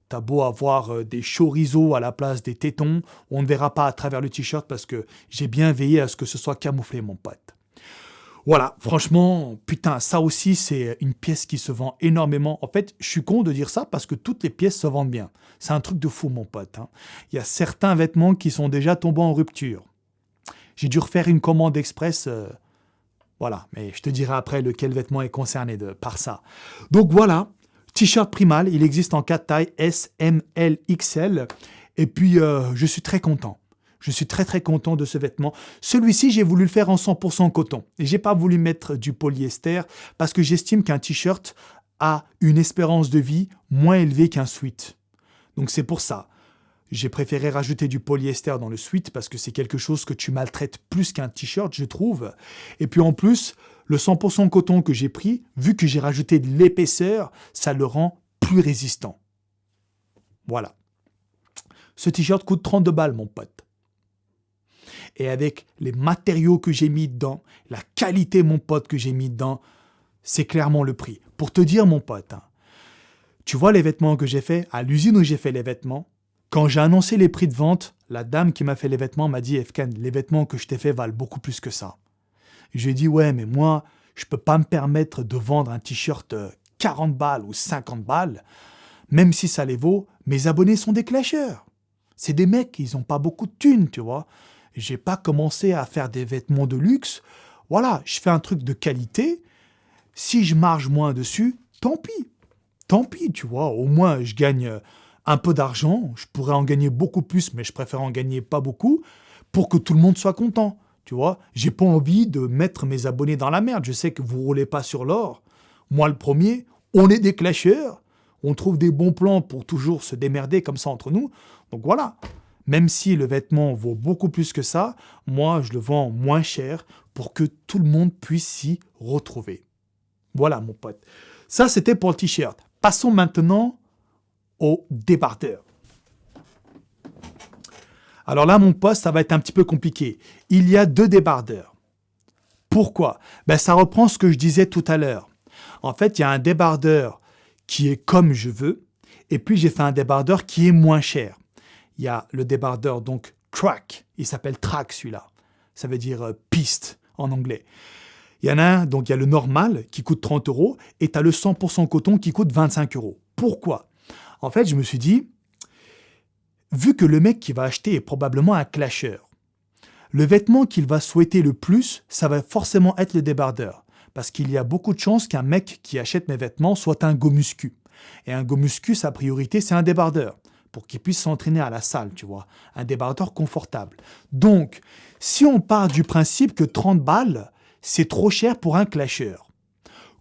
T'as beau avoir des chorizo à la place des tétons, on ne verra pas à travers le t-shirt parce que j'ai bien veillé à ce que ce soit camouflé, mon pote. Voilà, franchement, putain, ça aussi, c'est une pièce qui se vend énormément. En fait, je suis con de dire ça parce que toutes les pièces se vendent bien. C'est un truc de fou, mon pote. Hein. Il y a certains vêtements qui sont déjà tombés en rupture. J'ai dû refaire une commande express. Voilà, mais je te dirai après lequel vêtement est concerné par ça. Donc voilà. T-shirt Primal, il existe en 4 tailles, S, M, L, XL. Et puis, je suis très content. Je suis très très content de ce vêtement. Celui-ci, j'ai voulu le faire en 100% coton. Et j'ai pas voulu mettre du polyester parce que j'estime qu'un t-shirt a une espérance de vie moins élevée qu'un sweat. Donc c'est pour ça. J'ai préféré rajouter du polyester dans le sweat parce que c'est quelque chose que tu maltraites plus qu'un t-shirt, je trouve. Et puis en plus, le 100% coton que j'ai pris, vu que j'ai rajouté de l'épaisseur, ça le rend plus résistant. Voilà. Ce t-shirt coûte 32 balles, mon pote. Et avec les matériaux que j'ai mis dedans, la qualité, mon pote, que j'ai mis dedans, c'est clairement le prix. Pour te dire, mon pote, hein, tu vois les vêtements que j'ai fait à l'usine où j'ai fait les vêtements. Quand j'ai annoncé les prix de vente, la dame qui m'a fait les vêtements m'a dit « Efkan, les vêtements que je t'ai fait valent beaucoup plus que ça. » Je lui ai dit « Ouais, mais moi, je peux pas me permettre de vendre un t-shirt 40 balles ou 50 balles, même si ça les vaut. Mes abonnés sont des clasheurs. C'est des mecs, ils ont pas beaucoup de thunes, tu vois. J'ai pas commencé à faire des vêtements de luxe. Voilà, je fais un truc de qualité. Si je marge moins dessus, tant pis. Tant pis, tu vois. Au moins, je gagne un peu d'argent. Je pourrais en gagner beaucoup plus, mais je préfère en gagner pas beaucoup pour que tout le monde soit content. Tu vois, j'ai pas envie de mettre mes abonnés dans la merde. Je sais que vous roulez pas sur l'or. Moi, le premier, on est des clasheurs. On trouve des bons plans pour toujours se démerder comme ça entre nous. Donc voilà. Même si le vêtement vaut beaucoup plus que ça, moi, je le vends moins cher pour que tout le monde puisse s'y retrouver. Voilà, mon pote. Ça, c'était pour le t-shirt. Passons maintenant au débardeur. Alors là, mon pote, ça va être un petit peu compliqué. Il y a 2 débardeurs. Pourquoi ? Ça reprend ce que je disais tout à l'heure. En fait, il y a un débardeur qui est comme je veux, et puis j'ai fait un débardeur qui est moins cher. Il y a le débardeur, donc, track. Il s'appelle track, celui-là. Ça veut dire piste en anglais. Il y en a un, donc il y a le normal qui coûte 30 €, et tu as le 100% coton qui coûte 25 €. Pourquoi ? En fait, je me suis dit, vu que le mec qui va acheter est probablement un clasheur, le vêtement qu'il va souhaiter le plus, ça va forcément être le débardeur. Parce qu'il y a beaucoup de chances qu'un mec qui achète mes vêtements soit un go muscu. Et un go muscu, sa priorité, c'est un débardeur. Pour qu'il puisse s'entraîner à la salle, tu vois. Un débardeur confortable. Donc, si on part du principe que 30 balles, c'est trop cher pour un clasher,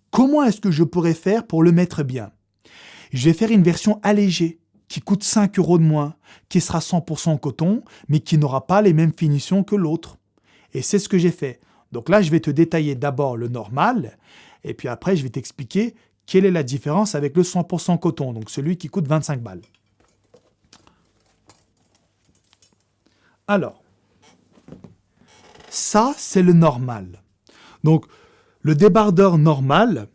comment est-ce que je pourrais faire pour le mettre bien? Je vais faire une version allégée, qui coûte 5 € de moins, qui sera 100% coton, mais qui n'aura pas les mêmes finitions que l'autre. Et c'est ce que j'ai fait. Donc là, je vais te détailler d'abord le normal, et puis après, je vais t'expliquer quelle est la différence avec le 100% coton, donc celui qui coûte 25 balles. Alors, ça, c'est le normal. Donc, le débardeur normal,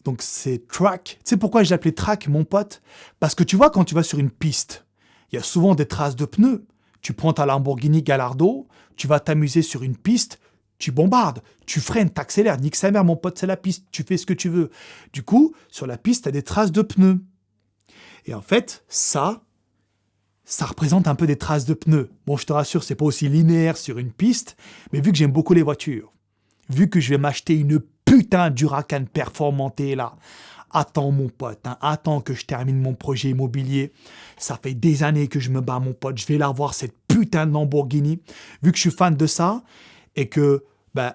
donc c'est track. Tu sais pourquoi je l'appelais track, mon pote? Parce que tu vois, quand tu vas sur une piste, il y a souvent des traces de pneus. Tu prends ta Lamborghini Gallardo, tu vas t'amuser sur une piste, tu bombardes, tu freines, t'accélères, nique sa mère, mon pote, c'est la piste, tu fais ce que tu veux. Du coup, sur la piste, tu as des traces de pneus. Et en fait, ça représente un peu des traces de pneus. Bon, je te rassure, c'est pas aussi linéaire sur une piste, mais vu que j'aime beaucoup les voitures, vu que je vais m'acheter une putain d'Huracan performantée là, attends mon pote, hein, attends que je termine mon projet immobilier. Ça fait des années que je me bats mon pote, je vais la voir cette putain de Lamborghini. Vu que je suis fan de ça et que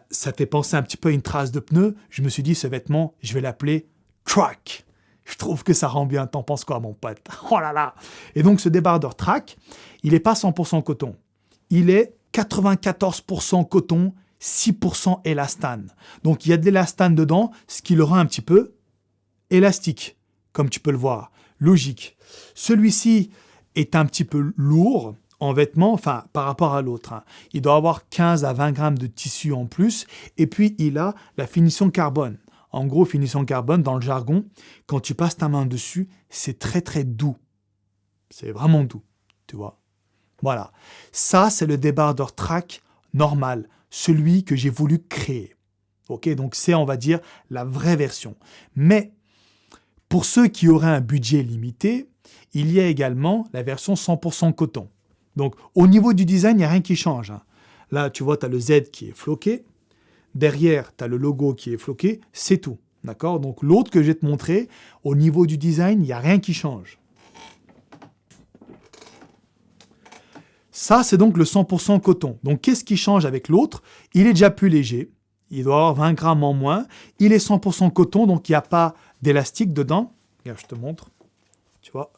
ça fait penser un petit peu à une trace de pneu, je me suis dit ce vêtement, je vais l'appeler Track. Je trouve que ça rend bien. T'en penses quoi, mon pote? Oh là là! Et donc, ce débardeur Track, il n'est pas 100% coton. Il est 94% coton, 6% élastane. Donc, il y a de l'élastane dedans, ce qui le rend un petit peu élastique, comme tu peux le voir. Logique. Celui-ci est un petit peu lourd en vêtements, enfin, par rapport à l'autre. Hein. Il doit avoir 15 à 20 grammes de tissu en plus. Et puis, il a la finition carbone. En gros, finition carbone, dans le jargon, quand tu passes ta main dessus, c'est très très doux. C'est vraiment doux, tu vois. Voilà. Ça, c'est le débardeur Track normal, celui que j'ai voulu créer. Ok, donc c'est, on va dire, la vraie version. Mais, pour ceux qui auraient un budget limité, il y a également la version 100% coton. Donc, au niveau du design, il n'y a rien qui change. Hein. Là, tu vois, tu as le Z qui est floqué. Derrière, tu as le logo qui est floqué, c'est tout. D'accord? Donc l'autre que je vais te montrer, au niveau du design, il n'y a rien qui change. Ça, c'est donc le 100% coton. Donc qu'est-ce qui change avec l'autre? Il est déjà plus léger. Il doit avoir 20 grammes en moins. Il est 100% coton, donc il n'y a pas d'élastique dedans. Regarde, je te montre. Tu vois?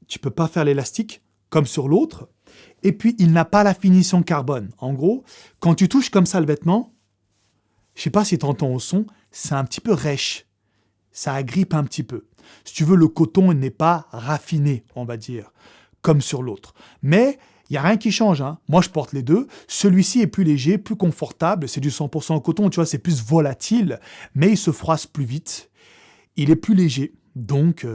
Tu ne peux pas faire l'élastique comme sur l'autre. Et puis, il n'a pas la finition carbone. En gros, quand tu touches comme ça le vêtement, je ne sais pas si tu entends au son, c'est un petit peu rêche. Ça agrippe un petit peu. Si tu veux, le coton n'est pas raffiné, on va dire, comme sur l'autre. Mais il n'y a rien qui change. Hein. Moi, je porte les deux. Celui-ci est plus léger, plus confortable. C'est du 100% coton, tu vois, c'est plus volatile, mais il se froisse plus vite. Il est plus léger, donc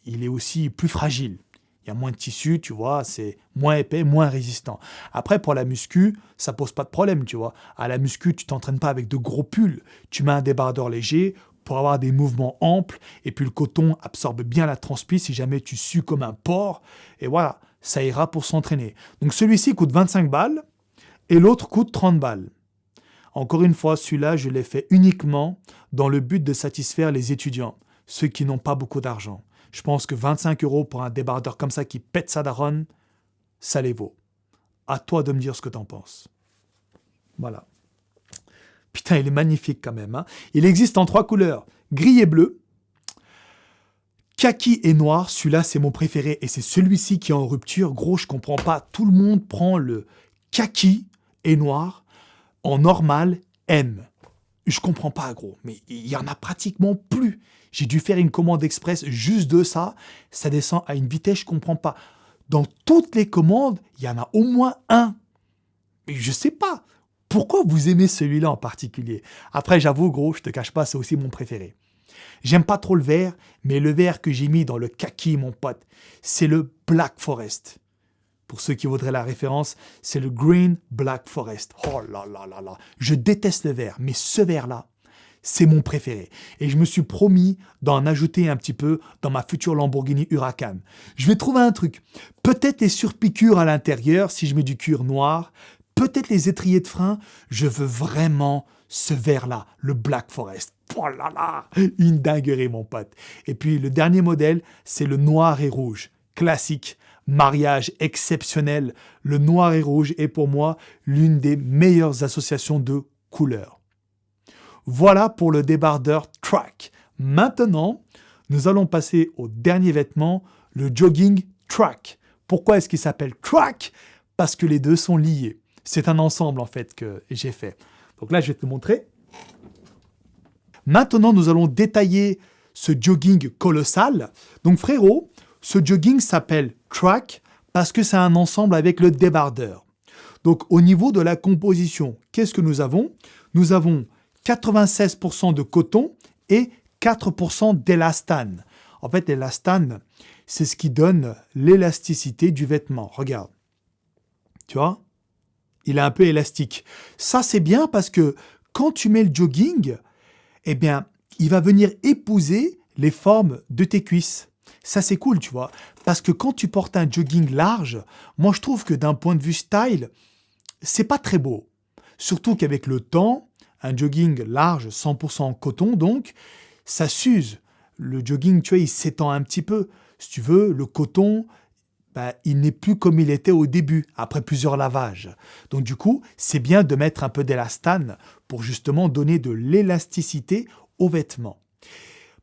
il est aussi plus fragile. Il y a moins de tissu, tu vois, c'est moins épais, moins résistant. Après, pour la muscu, ça pose pas de problème, tu vois. À la muscu, tu t'entraînes pas avec de gros pulls. Tu mets un débardeur léger pour avoir des mouvements amples, et puis le coton absorbe bien la transpi si jamais tu sues comme un porc. Et voilà, ça ira pour s'entraîner. Donc celui-ci coûte 25 balles, et l'autre coûte 30 balles. Encore une fois, celui-là, je l'ai fait uniquement dans le but de satisfaire les étudiants, ceux qui n'ont pas beaucoup d'argent. Je pense que 25 € pour un débardeur comme ça qui pète sa daronne, ça les vaut. À toi de me dire ce que t'en penses. Voilà. Putain, il est magnifique quand même. Hein. Il existe en 3 couleurs. Gris et bleu. Kaki et noir. Celui-là, c'est mon préféré. Et c'est celui-ci qui est en rupture. Gros, je comprends pas. Tout le monde prend le kaki et noir en normal M. Je comprends pas, gros. Mais il y en a pratiquement plus. J'ai dû faire une commande express juste de ça. Ça descend à une vitesse, je comprends pas. Dans toutes les commandes, il y en a au moins un. Mais je sais pas. Pourquoi vous aimez celui-là en particulier? Après, j'avoue, gros, je te cache pas, c'est aussi mon préféré. J'aime pas trop le vert, mais le vert que j'ai mis dans le kaki, mon pote, c'est le Black Forest. Pour ceux qui voudraient la référence, c'est le Green Black Forest. Oh là là là là. Je déteste le vert, mais ce vert-là, c'est mon préféré. Et je me suis promis d'en ajouter un petit peu dans ma future Lamborghini Huracan. Je vais trouver un truc. Peut-être les surpiqûres à l'intérieur, si je mets du cuir noir. peut-être les étriers de frein. Je veux vraiment ce vert-là, le Black Forest. Oh là là, une dinguerie, mon pote. Et puis, le dernier modèle, c'est le noir et rouge. Classique, mariage exceptionnel. Le noir et rouge est pour moi l'une des meilleures associations de couleurs. Voilà pour le débardeur track. Maintenant, nous allons passer au dernier vêtement, le jogging track. Pourquoi est-ce qu'il s'appelle track? Parce que les deux sont liés. C'est un ensemble en fait que j'ai fait. Donc là, je vais te le montrer. Maintenant, nous allons détailler ce jogging colossal. Donc frérot, ce jogging s'appelle track parce que c'est un ensemble avec le débardeur. Donc au niveau de la composition, qu'est-ce que nous avons? Nous avons 96% de coton et 4% d'élastane. En fait, l'élastane, c'est ce qui donne l'élasticité du vêtement. Regarde. Tu vois? Il est un peu élastique. Ça, c'est bien parce que quand tu mets le jogging, eh bien, il va venir épouser les formes de tes cuisses. Ça, c'est cool, tu vois. Parce que quand tu portes un jogging large, moi, je trouve que d'un point de vue style, c'est pas très beau. Surtout qu'avec le temps, un jogging large, 100% en coton, donc, ça s'use. Le jogging, tu vois, il s'étend un petit peu. Si tu veux, le coton, il n'est plus comme il était au début, après plusieurs lavages. Donc du coup, c'est bien de mettre un peu d'élastane pour justement donner de l'élasticité aux vêtements.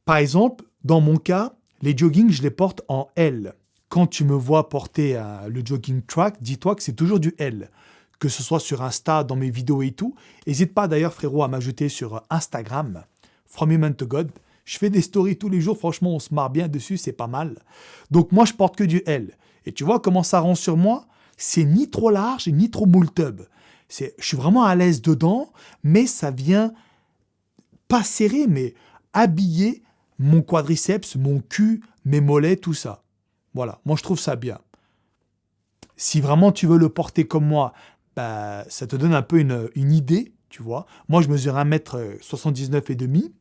Par exemple, dans mon cas, les joggings, je les porte en L. Quand tu me vois porter le jogging track, dis-toi que c'est toujours du L. Que ce soit sur Insta, dans mes vidéos et tout. N'hésite pas d'ailleurs, frérot, à m'ajouter sur Instagram, From Human to God. Je fais des stories tous les jours, franchement, on se marre bien dessus, c'est pas mal. Donc moi, je porte que du L. Et tu vois comment ça rend sur moi? C'est ni trop large, ni trop moule-tub. Je suis vraiment à l'aise dedans, mais ça vient pas serrer, mais habiller mon quadriceps, mon cul, mes mollets, tout ça. Voilà, moi je trouve ça bien. Si vraiment tu veux le porter comme moi, ça te donne un peu une idée, tu vois. Moi je mesure 1m79 et demi.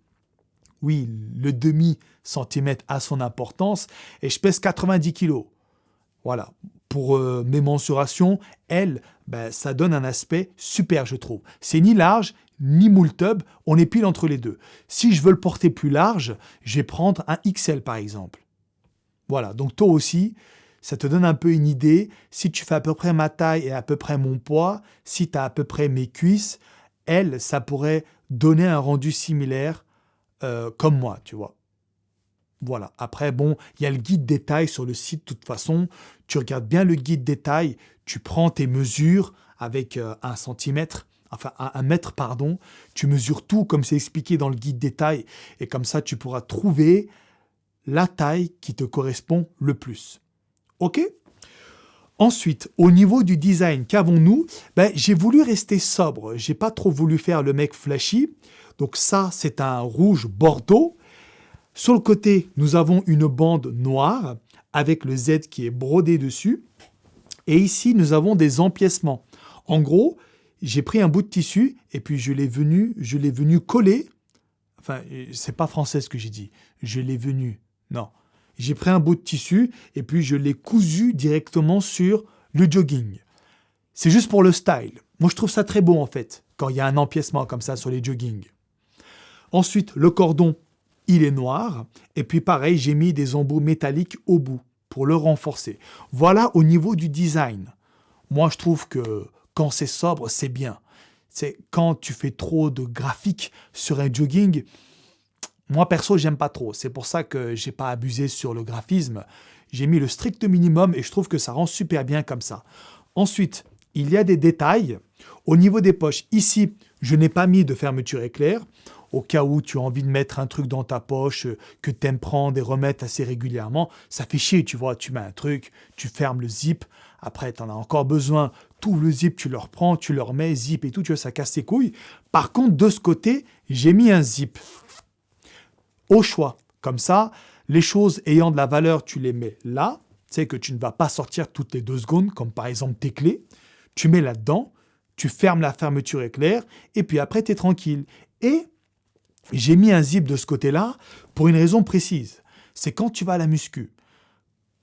Oui, le demi-centimètre a son importance et je pèse 90 kilos. Voilà, pour mes mensurations, ça donne un aspect super, je trouve. C'est ni large, ni moule-tub, on est pile entre les deux. Si je veux le porter plus large, je vais prendre un XL par exemple. Voilà, donc toi aussi, ça te donne un peu une idée. Si tu fais à peu près ma taille et à peu près mon poids, si tu as à peu près mes cuisses, ça pourrait donner un rendu similaire comme moi, tu vois. Voilà. Après, bon, il y a le guide détail sur le site. De toute façon, tu regardes bien le guide détail, tu prends tes mesures avec 1 mètre, pardon. Tu mesures tout comme c'est expliqué dans le guide détail et comme ça, tu pourras trouver la taille qui te correspond le plus. OK? Ensuite, au niveau du design, qu'avons-nous? J'ai voulu rester sobre. J'ai pas trop voulu faire le mec flashy. Donc ça, c'est un rouge bordeaux. Sur le côté, nous avons une bande noire avec le Z qui est brodé dessus. Et ici, nous avons des empiècements. En gros, j'ai pris un bout de tissu et puis je l'ai venu coller. Enfin, c'est pas français ce que j'ai dit. Non. J'ai pris un bout de tissu et puis je l'ai cousu directement sur le jogging. C'est juste pour le style. Moi, je trouve ça très beau en fait, quand il y a un empiècement comme ça sur les joggings. Ensuite, le cordon, il est noir. Et puis pareil, j'ai mis des embouts métalliques au bout pour le renforcer. Voilà au niveau du design. Moi, je trouve que quand c'est sobre, c'est bien. C'est quand tu fais trop de graphiques sur un jogging, moi perso, j'aime pas trop. C'est pour ça que j'ai pas abusé sur le graphisme. J'ai mis le strict minimum et je trouve que ça rend super bien comme ça. Ensuite, il y a des détails. Au niveau des poches, ici, je n'ai pas mis de fermeture éclair. Au cas où tu as envie de mettre un truc dans ta poche que tu aimes prendre et remettre assez régulièrement, ça fait chier, tu vois. Tu mets un truc, tu fermes le zip. Après, tu en as encore besoin. Tu ouvres le zip, tu le reprends, tu le remets, zip et tout. Tu vois, ça casse tes couilles. Par contre, de ce côté, j'ai mis un zip. Au choix. Comme ça, les choses ayant de la valeur, tu les mets là. Tu sais que tu ne vas pas sortir toutes les 2 secondes, comme par exemple tes clés. Tu mets là-dedans, tu fermes la fermeture éclair, et puis après, tu es tranquille. Et j'ai mis un zip de ce côté-là pour une raison précise. C'est quand tu vas à la muscu.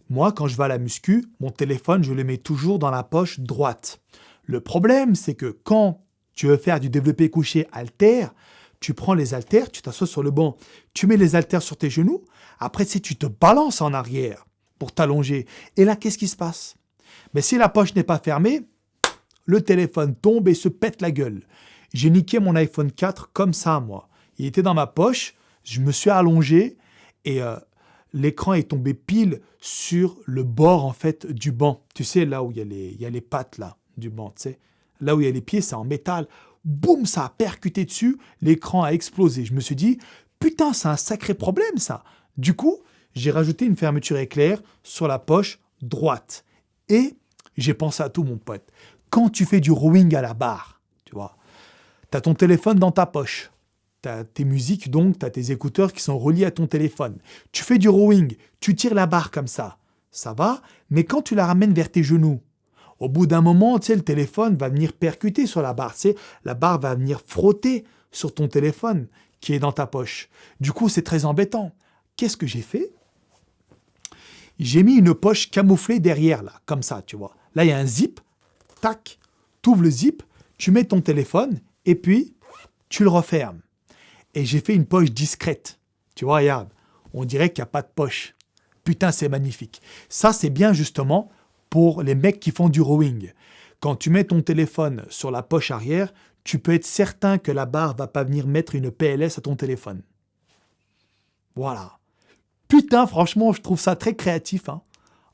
Moi, quand je vais à la muscu, mon téléphone, je le mets toujours dans la poche droite. Le problème, c'est que quand tu veux faire du développé couché haltère, tu prends les haltères, tu t'assois sur le banc, tu mets les haltères sur tes genoux, après, si tu te balances en arrière pour t'allonger, et là, qu'est-ce qui se passe? Mais si la poche n'est pas fermée, le téléphone tombe et se pète la gueule. J'ai niqué mon iPhone 4 comme ça, moi. Il était dans ma poche, je me suis allongé et l'écran est tombé pile sur le bord, en fait, du banc. Tu sais, là où il y a les pattes là, du banc, tu sais. Là où il y a les pieds, c'est en métal. Boum, ça a percuté dessus, l'écran a explosé. Je me suis dit, putain, c'est un sacré problème, ça. Du coup, j'ai rajouté une fermeture éclair sur la poche droite. Et j'ai pensé à tout, mon pote. Quand tu fais du rowing à la barre, tu vois, tu as ton téléphone dans ta poche. Tu as tes musiques, donc tu as tes écouteurs qui sont reliés à ton téléphone. Tu fais du rowing, tu tires la barre comme ça va, mais quand tu la ramènes vers tes genoux, au bout d'un moment, tu sais, le téléphone va venir percuter sur la barre. Tu sais, la barre va venir frotter sur ton téléphone qui est dans ta poche. Du coup, c'est très embêtant. Qu'est-ce que j'ai fait? J'ai mis une poche camouflée derrière, là, comme ça, tu vois. Là, il y a un zip, tac, tu ouvres le zip, tu mets ton téléphone, et puis, tu le refermes. Et j'ai fait une poche discrète. Tu vois, regarde, on dirait qu'il n'y a pas de poche. Putain, c'est magnifique. Ça, c'est bien, justement, pour les mecs qui font du rowing. Quand tu mets ton téléphone sur la poche arrière, tu peux être certain que la barre va pas venir mettre une PLS à ton téléphone. Voilà. Putain, franchement, je trouve ça très créatif. Hein.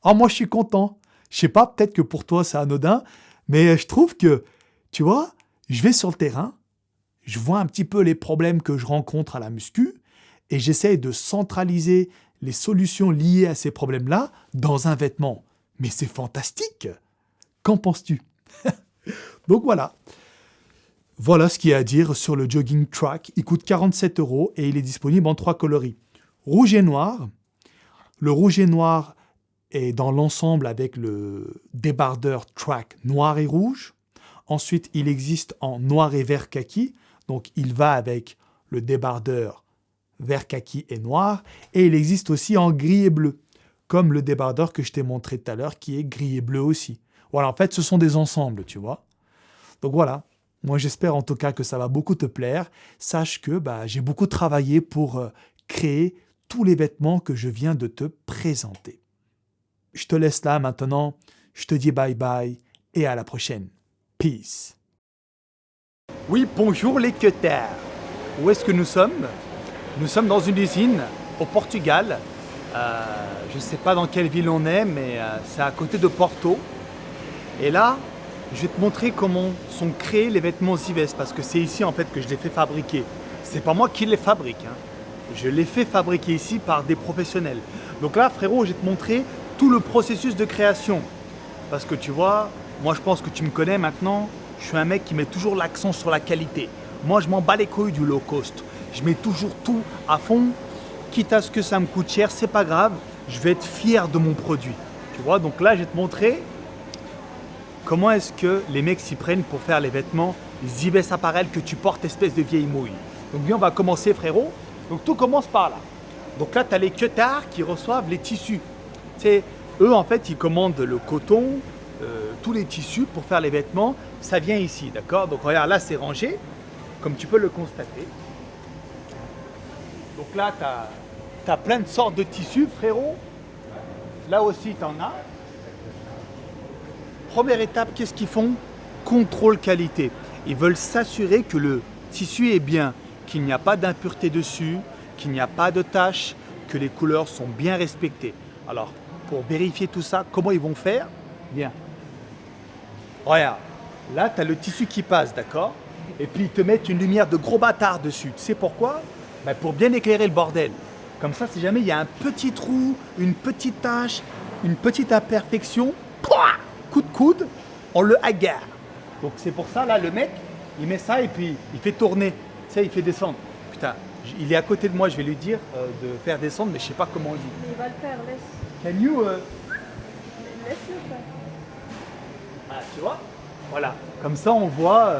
Ah, moi, je suis content. Je sais pas, peut-être que pour toi, c'est anodin, mais je trouve que, tu vois, je vais sur le terrain, je vois un petit peu les problèmes que je rencontre à la muscu et j'essaye de centraliser les solutions liées à ces problèmes-là dans un vêtement. Mais c'est fantastique. Qu'en penses-tu? Donc voilà. Voilà ce qu'il y a à dire sur le Jogging Track. Il coûte 47 € et il est disponible en 3 coloris. Rouge et noir. Le rouge et noir est dans l'ensemble avec le débardeur Track noir et rouge. Ensuite, il existe en noir et vert kaki. Donc, il va avec le débardeur vert kaki et noir. Et il existe aussi en gris et bleu, comme le débardeur que je t'ai montré tout à l'heure, qui est gris et bleu aussi. Voilà, en fait, ce sont des ensembles, tu vois. Donc voilà. Moi, j'espère en tout cas que ça va beaucoup te plaire. Sache que j'ai beaucoup travaillé pour créer tous les vêtements que je viens de te présenter. Je te laisse là maintenant. Je te dis bye bye et à la prochaine. Peace. Oui, bonjour les cutters. Où est-ce que nous sommes? Nous sommes dans une usine au Portugal. Je ne sais pas dans quelle ville on est, mais c'est à côté de Porto. Et là, je vais te montrer comment sont créés les vêtements Zives, parce que c'est ici en fait que je les fais fabriquer. C'est pas moi qui les fabrique, hein. Je les fais fabriquer ici par des professionnels. Donc là, frérot, je vais te montrer tout le processus de création. Parce que tu vois, moi je pense que tu me connais maintenant, je suis un mec qui met toujours l'accent sur la qualité. Moi je m'en bats les couilles du low cost. Je mets toujours tout à fond, quitte à ce que ça me coûte cher, c'est pas grave, je vais être fier de mon produit. Tu vois, donc là je vais te montrer comment est-ce que les mecs s'y prennent pour faire les vêtements Zives Apparel que tu portes, espèce de vieille mouille. Donc bien, on va commencer, frérot. Donc tout commence par là. Donc là, tu as les cuttards qui reçoivent les tissus. C'est eux, en fait, ils commandent le coton, tous les tissus pour faire les vêtements. Ça vient ici, d'accord? Donc regarde, là, c'est rangé, comme tu peux le constater. Donc là, tu as plein de sortes de tissus, frérot. Là aussi, tu en as. Première étape, qu'est-ce qu'ils font? Contrôle qualité. Ils veulent s'assurer que le tissu est bien, qu'il n'y a pas d'impureté dessus, qu'il n'y a pas de taches, que les couleurs sont bien respectées. Alors, pour vérifier tout ça, comment ils vont faire? Bien. Regarde, là, tu as le tissu qui passe, d'accord? Et puis, ils te mettent une lumière de gros bâtard dessus. Tu sais pourquoi? Pour bien éclairer le bordel. Comme ça, si jamais il y a un petit trou, une petite tache, une petite imperfection, pouah, coup de coude, on le agarre. Donc c'est pour ça, là, le mec, il met ça et puis il fait tourner. Tu sais, il fait descendre. Putain, il est à côté de moi, je vais lui dire de faire descendre, mais je sais pas comment on dit. Il va le faire, laisse. Can you... Laisse-le faire. Ah, tu vois? Voilà. Comme ça, on voit...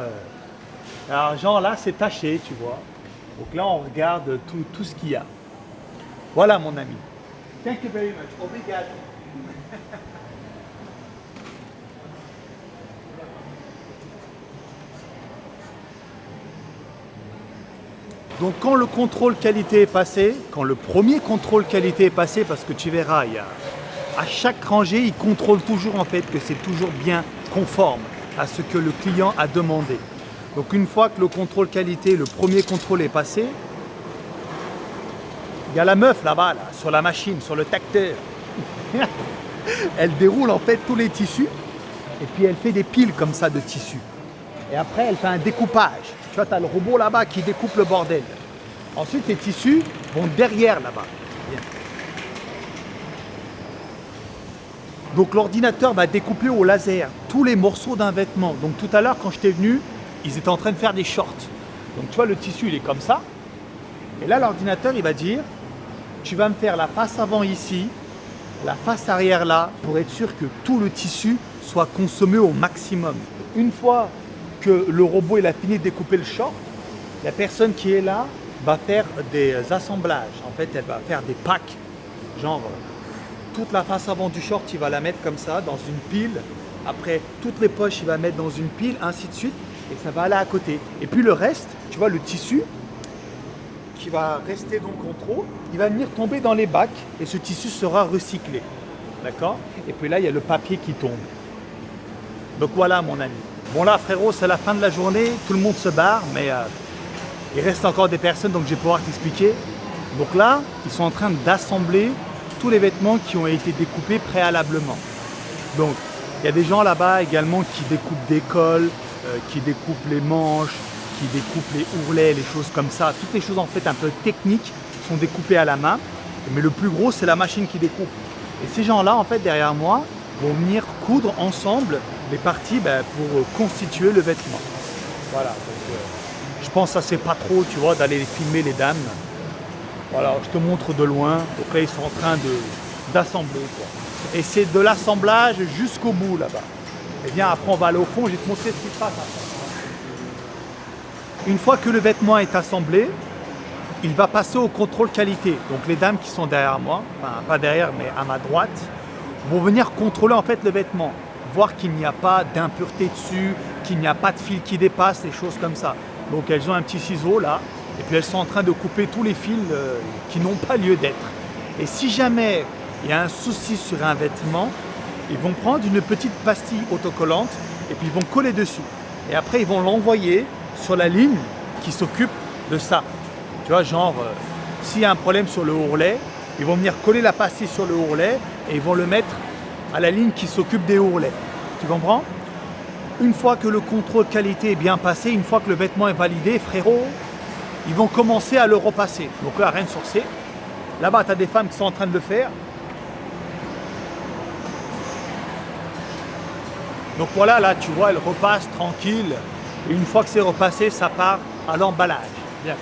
Alors, genre là, c'est taché, tu vois. Donc là, on regarde tout ce qu'il y a. Voilà, mon ami. Thank you very much. Obrigado. Donc quand le contrôle qualité est passé, quand le premier contrôle qualité est passé, parce que tu verras, à chaque rangée, il contrôle toujours en fait que c'est toujours bien conforme à ce que le client a demandé. Donc une fois que le contrôle qualité, le premier contrôle est passé, il y a la meuf là-bas, là, sur la machine, sur le tacteur. Elle déroule en fait tous les tissus et puis elle fait des piles comme ça de tissus. Et après, elle fait un découpage. Tu vois, tu as le robot là-bas qui découpe le bordel. Ensuite, les tissus vont derrière là-bas. Donc l'ordinateur va découper au laser tous les morceaux d'un vêtement. Donc tout à l'heure, quand j'étais venu, ils étaient en train de faire des shorts. Donc tu vois, le tissu, il est comme ça. Et là, l'ordinateur, il va dire, tu vas me faire la face avant ici, la face arrière là, pour être sûr que tout le tissu soit consommé au maximum. Une fois que le robot il a fini de découper le short, la personne qui est là va faire des assemblages. En fait, elle va faire des packs. Genre, toute la face avant du short, il va la mettre comme ça, dans une pile. Après, toutes les poches, il va mettre dans une pile, ainsi de suite. Et ça va aller à côté. Et puis le reste, tu vois, le tissu qui va rester donc en trop, il va venir tomber dans les bacs et ce tissu sera recyclé. D'accord? Et puis là, il y a le papier qui tombe. Donc voilà, mon ami. Bon là, frérot, c'est la fin de la journée. Tout le monde se barre, mais il reste encore des personnes, donc je vais pouvoir t'expliquer. Donc là, ils sont en train d'assembler tous les vêtements qui ont été découpés préalablement. Donc, il y a des gens là-bas également qui découpent des cols, qui découpent les manches, qui découpent les ourlets, les choses comme ça. Toutes les choses en fait un peu techniques sont découpées à la main. Mais le plus gros, c'est la machine qui découpe. Et ces gens-là, en fait, derrière moi, vont venir coudre ensemble les parties pour constituer le vêtement. Voilà. Donc, je pense que ça c'est pas trop, tu vois, d'aller filmer les dames. Voilà, je te montre de loin. Donc là, ils sont en train d'assembler, quoi. Et c'est de l'assemblage jusqu'au bout là-bas. Et bien après, on va aller au fond, je vais te montrer ce qui se passe après. Une fois que le vêtement est assemblé, il va passer au contrôle qualité. Donc les dames qui sont derrière moi, enfin pas derrière mais à ma droite, vont venir contrôler en fait le vêtement. Voir qu'il n'y a pas d'impureté dessus, qu'il n'y a pas de fil qui dépasse, des choses comme ça. Donc elles ont un petit ciseau là, et puis elles sont en train de couper tous les fils qui n'ont pas lieu d'être. Et si jamais il y a un souci sur un vêtement, ils vont prendre une petite pastille autocollante et puis ils vont coller dessus. Et après ils vont l'envoyer sur la ligne qui s'occupe de ça. Tu vois, genre, s'il y a un problème sur le ourlet, ils vont venir coller la pastille sur le ourlet et ils vont le mettre à la ligne qui s'occupe des ourlets. Tu comprends? Une fois que le contrôle qualité est bien passé, une fois que le vêtement est validé, frérot, ils vont commencer à le repasser. Donc là, rien de sourcé. Là-bas, tu as des femmes qui sont en train de le faire. Donc voilà, là, tu vois, elle repasse tranquille. Et une fois que c'est repassé, ça part à l'emballage. Bien.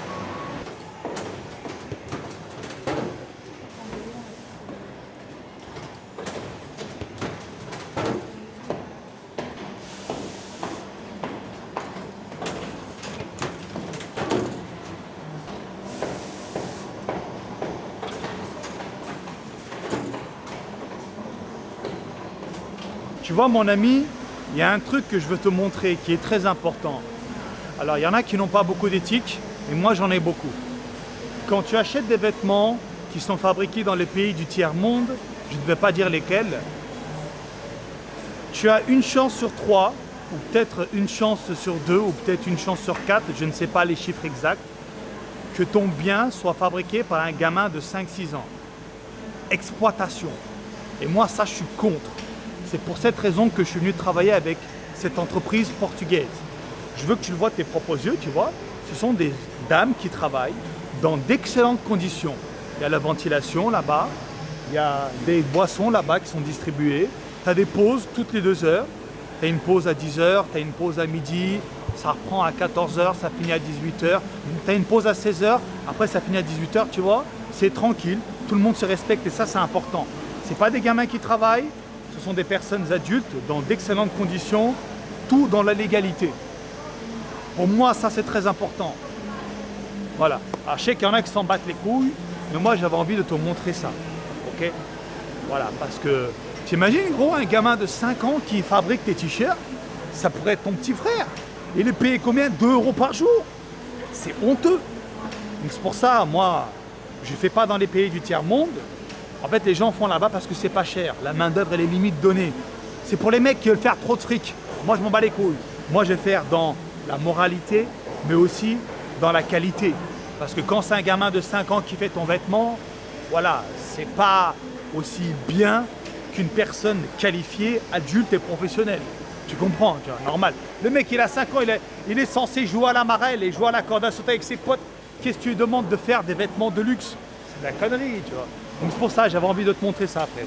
Tu vois, mon ami, il y a un truc que je veux te montrer qui est très important. Alors, il y en a qui n'ont pas beaucoup d'éthique, mais moi, j'en ai beaucoup. Quand tu achètes des vêtements qui sont fabriqués dans les pays du tiers-monde, je ne vais pas dire lesquels, tu as une chance sur 3, ou peut-être une chance sur 2, ou peut-être une chance sur 4, je ne sais pas les chiffres exacts, que ton bien soit fabriqué par un gamin de 5-6 ans. Exploitation. Et moi, ça, je suis contre. C'est pour cette raison que je suis venu travailler avec cette entreprise portugaise. Je veux que tu le vois de tes propres yeux, tu vois. Ce sont des dames qui travaillent dans d'excellentes conditions. Il y a la ventilation là-bas, il y a des boissons là-bas qui sont distribuées. Tu as des pauses toutes les 2 heures. Tu as une pause à 10 heures, tu as une pause à midi, ça reprend à 14 heures, ça finit à 18 heures. Tu as une pause à 16 heures, après ça finit à 18 heures, tu vois. C'est tranquille, tout le monde se respecte et ça, c'est important. Ce pas des gamins qui travaillent. Ce sont des personnes adultes dans d'excellentes conditions, tout dans la légalité. Pour moi, ça c'est très important. Voilà. Alors, je sais qu'il y en a qui s'en battent les couilles, mais moi j'avais envie de te montrer ça. Ok? Voilà, parce que t'imagines gros, un gamin de 5 ans qui fabrique tes t-shirts, ça pourrait être ton petit frère. Il est payé combien? 2 € par jour. C'est honteux. Donc c'est pour ça, moi, je ne fais pas dans les pays du tiers-monde. En fait, les gens font là-bas parce que c'est pas cher. La main-d'œuvre, elle est limite donnée. C'est pour les mecs qui veulent faire trop de fric. Moi, je m'en bats les couilles. Moi, je vais faire dans la moralité, mais aussi dans la qualité. Parce que quand c'est un gamin de 5 ans qui fait ton vêtement, voilà, c'est pas aussi bien qu'une personne qualifiée, adulte et professionnelle. Tu comprends, tu vois, normal. Le mec, il a 5 ans, il est censé jouer à la marelle et jouer à la corde à sauter avec ses potes. Qu'est-ce que tu lui demandes de faire des vêtements de luxe? C'est de la connerie, tu vois. Donc c'est pour ça, j'avais envie de te montrer ça après.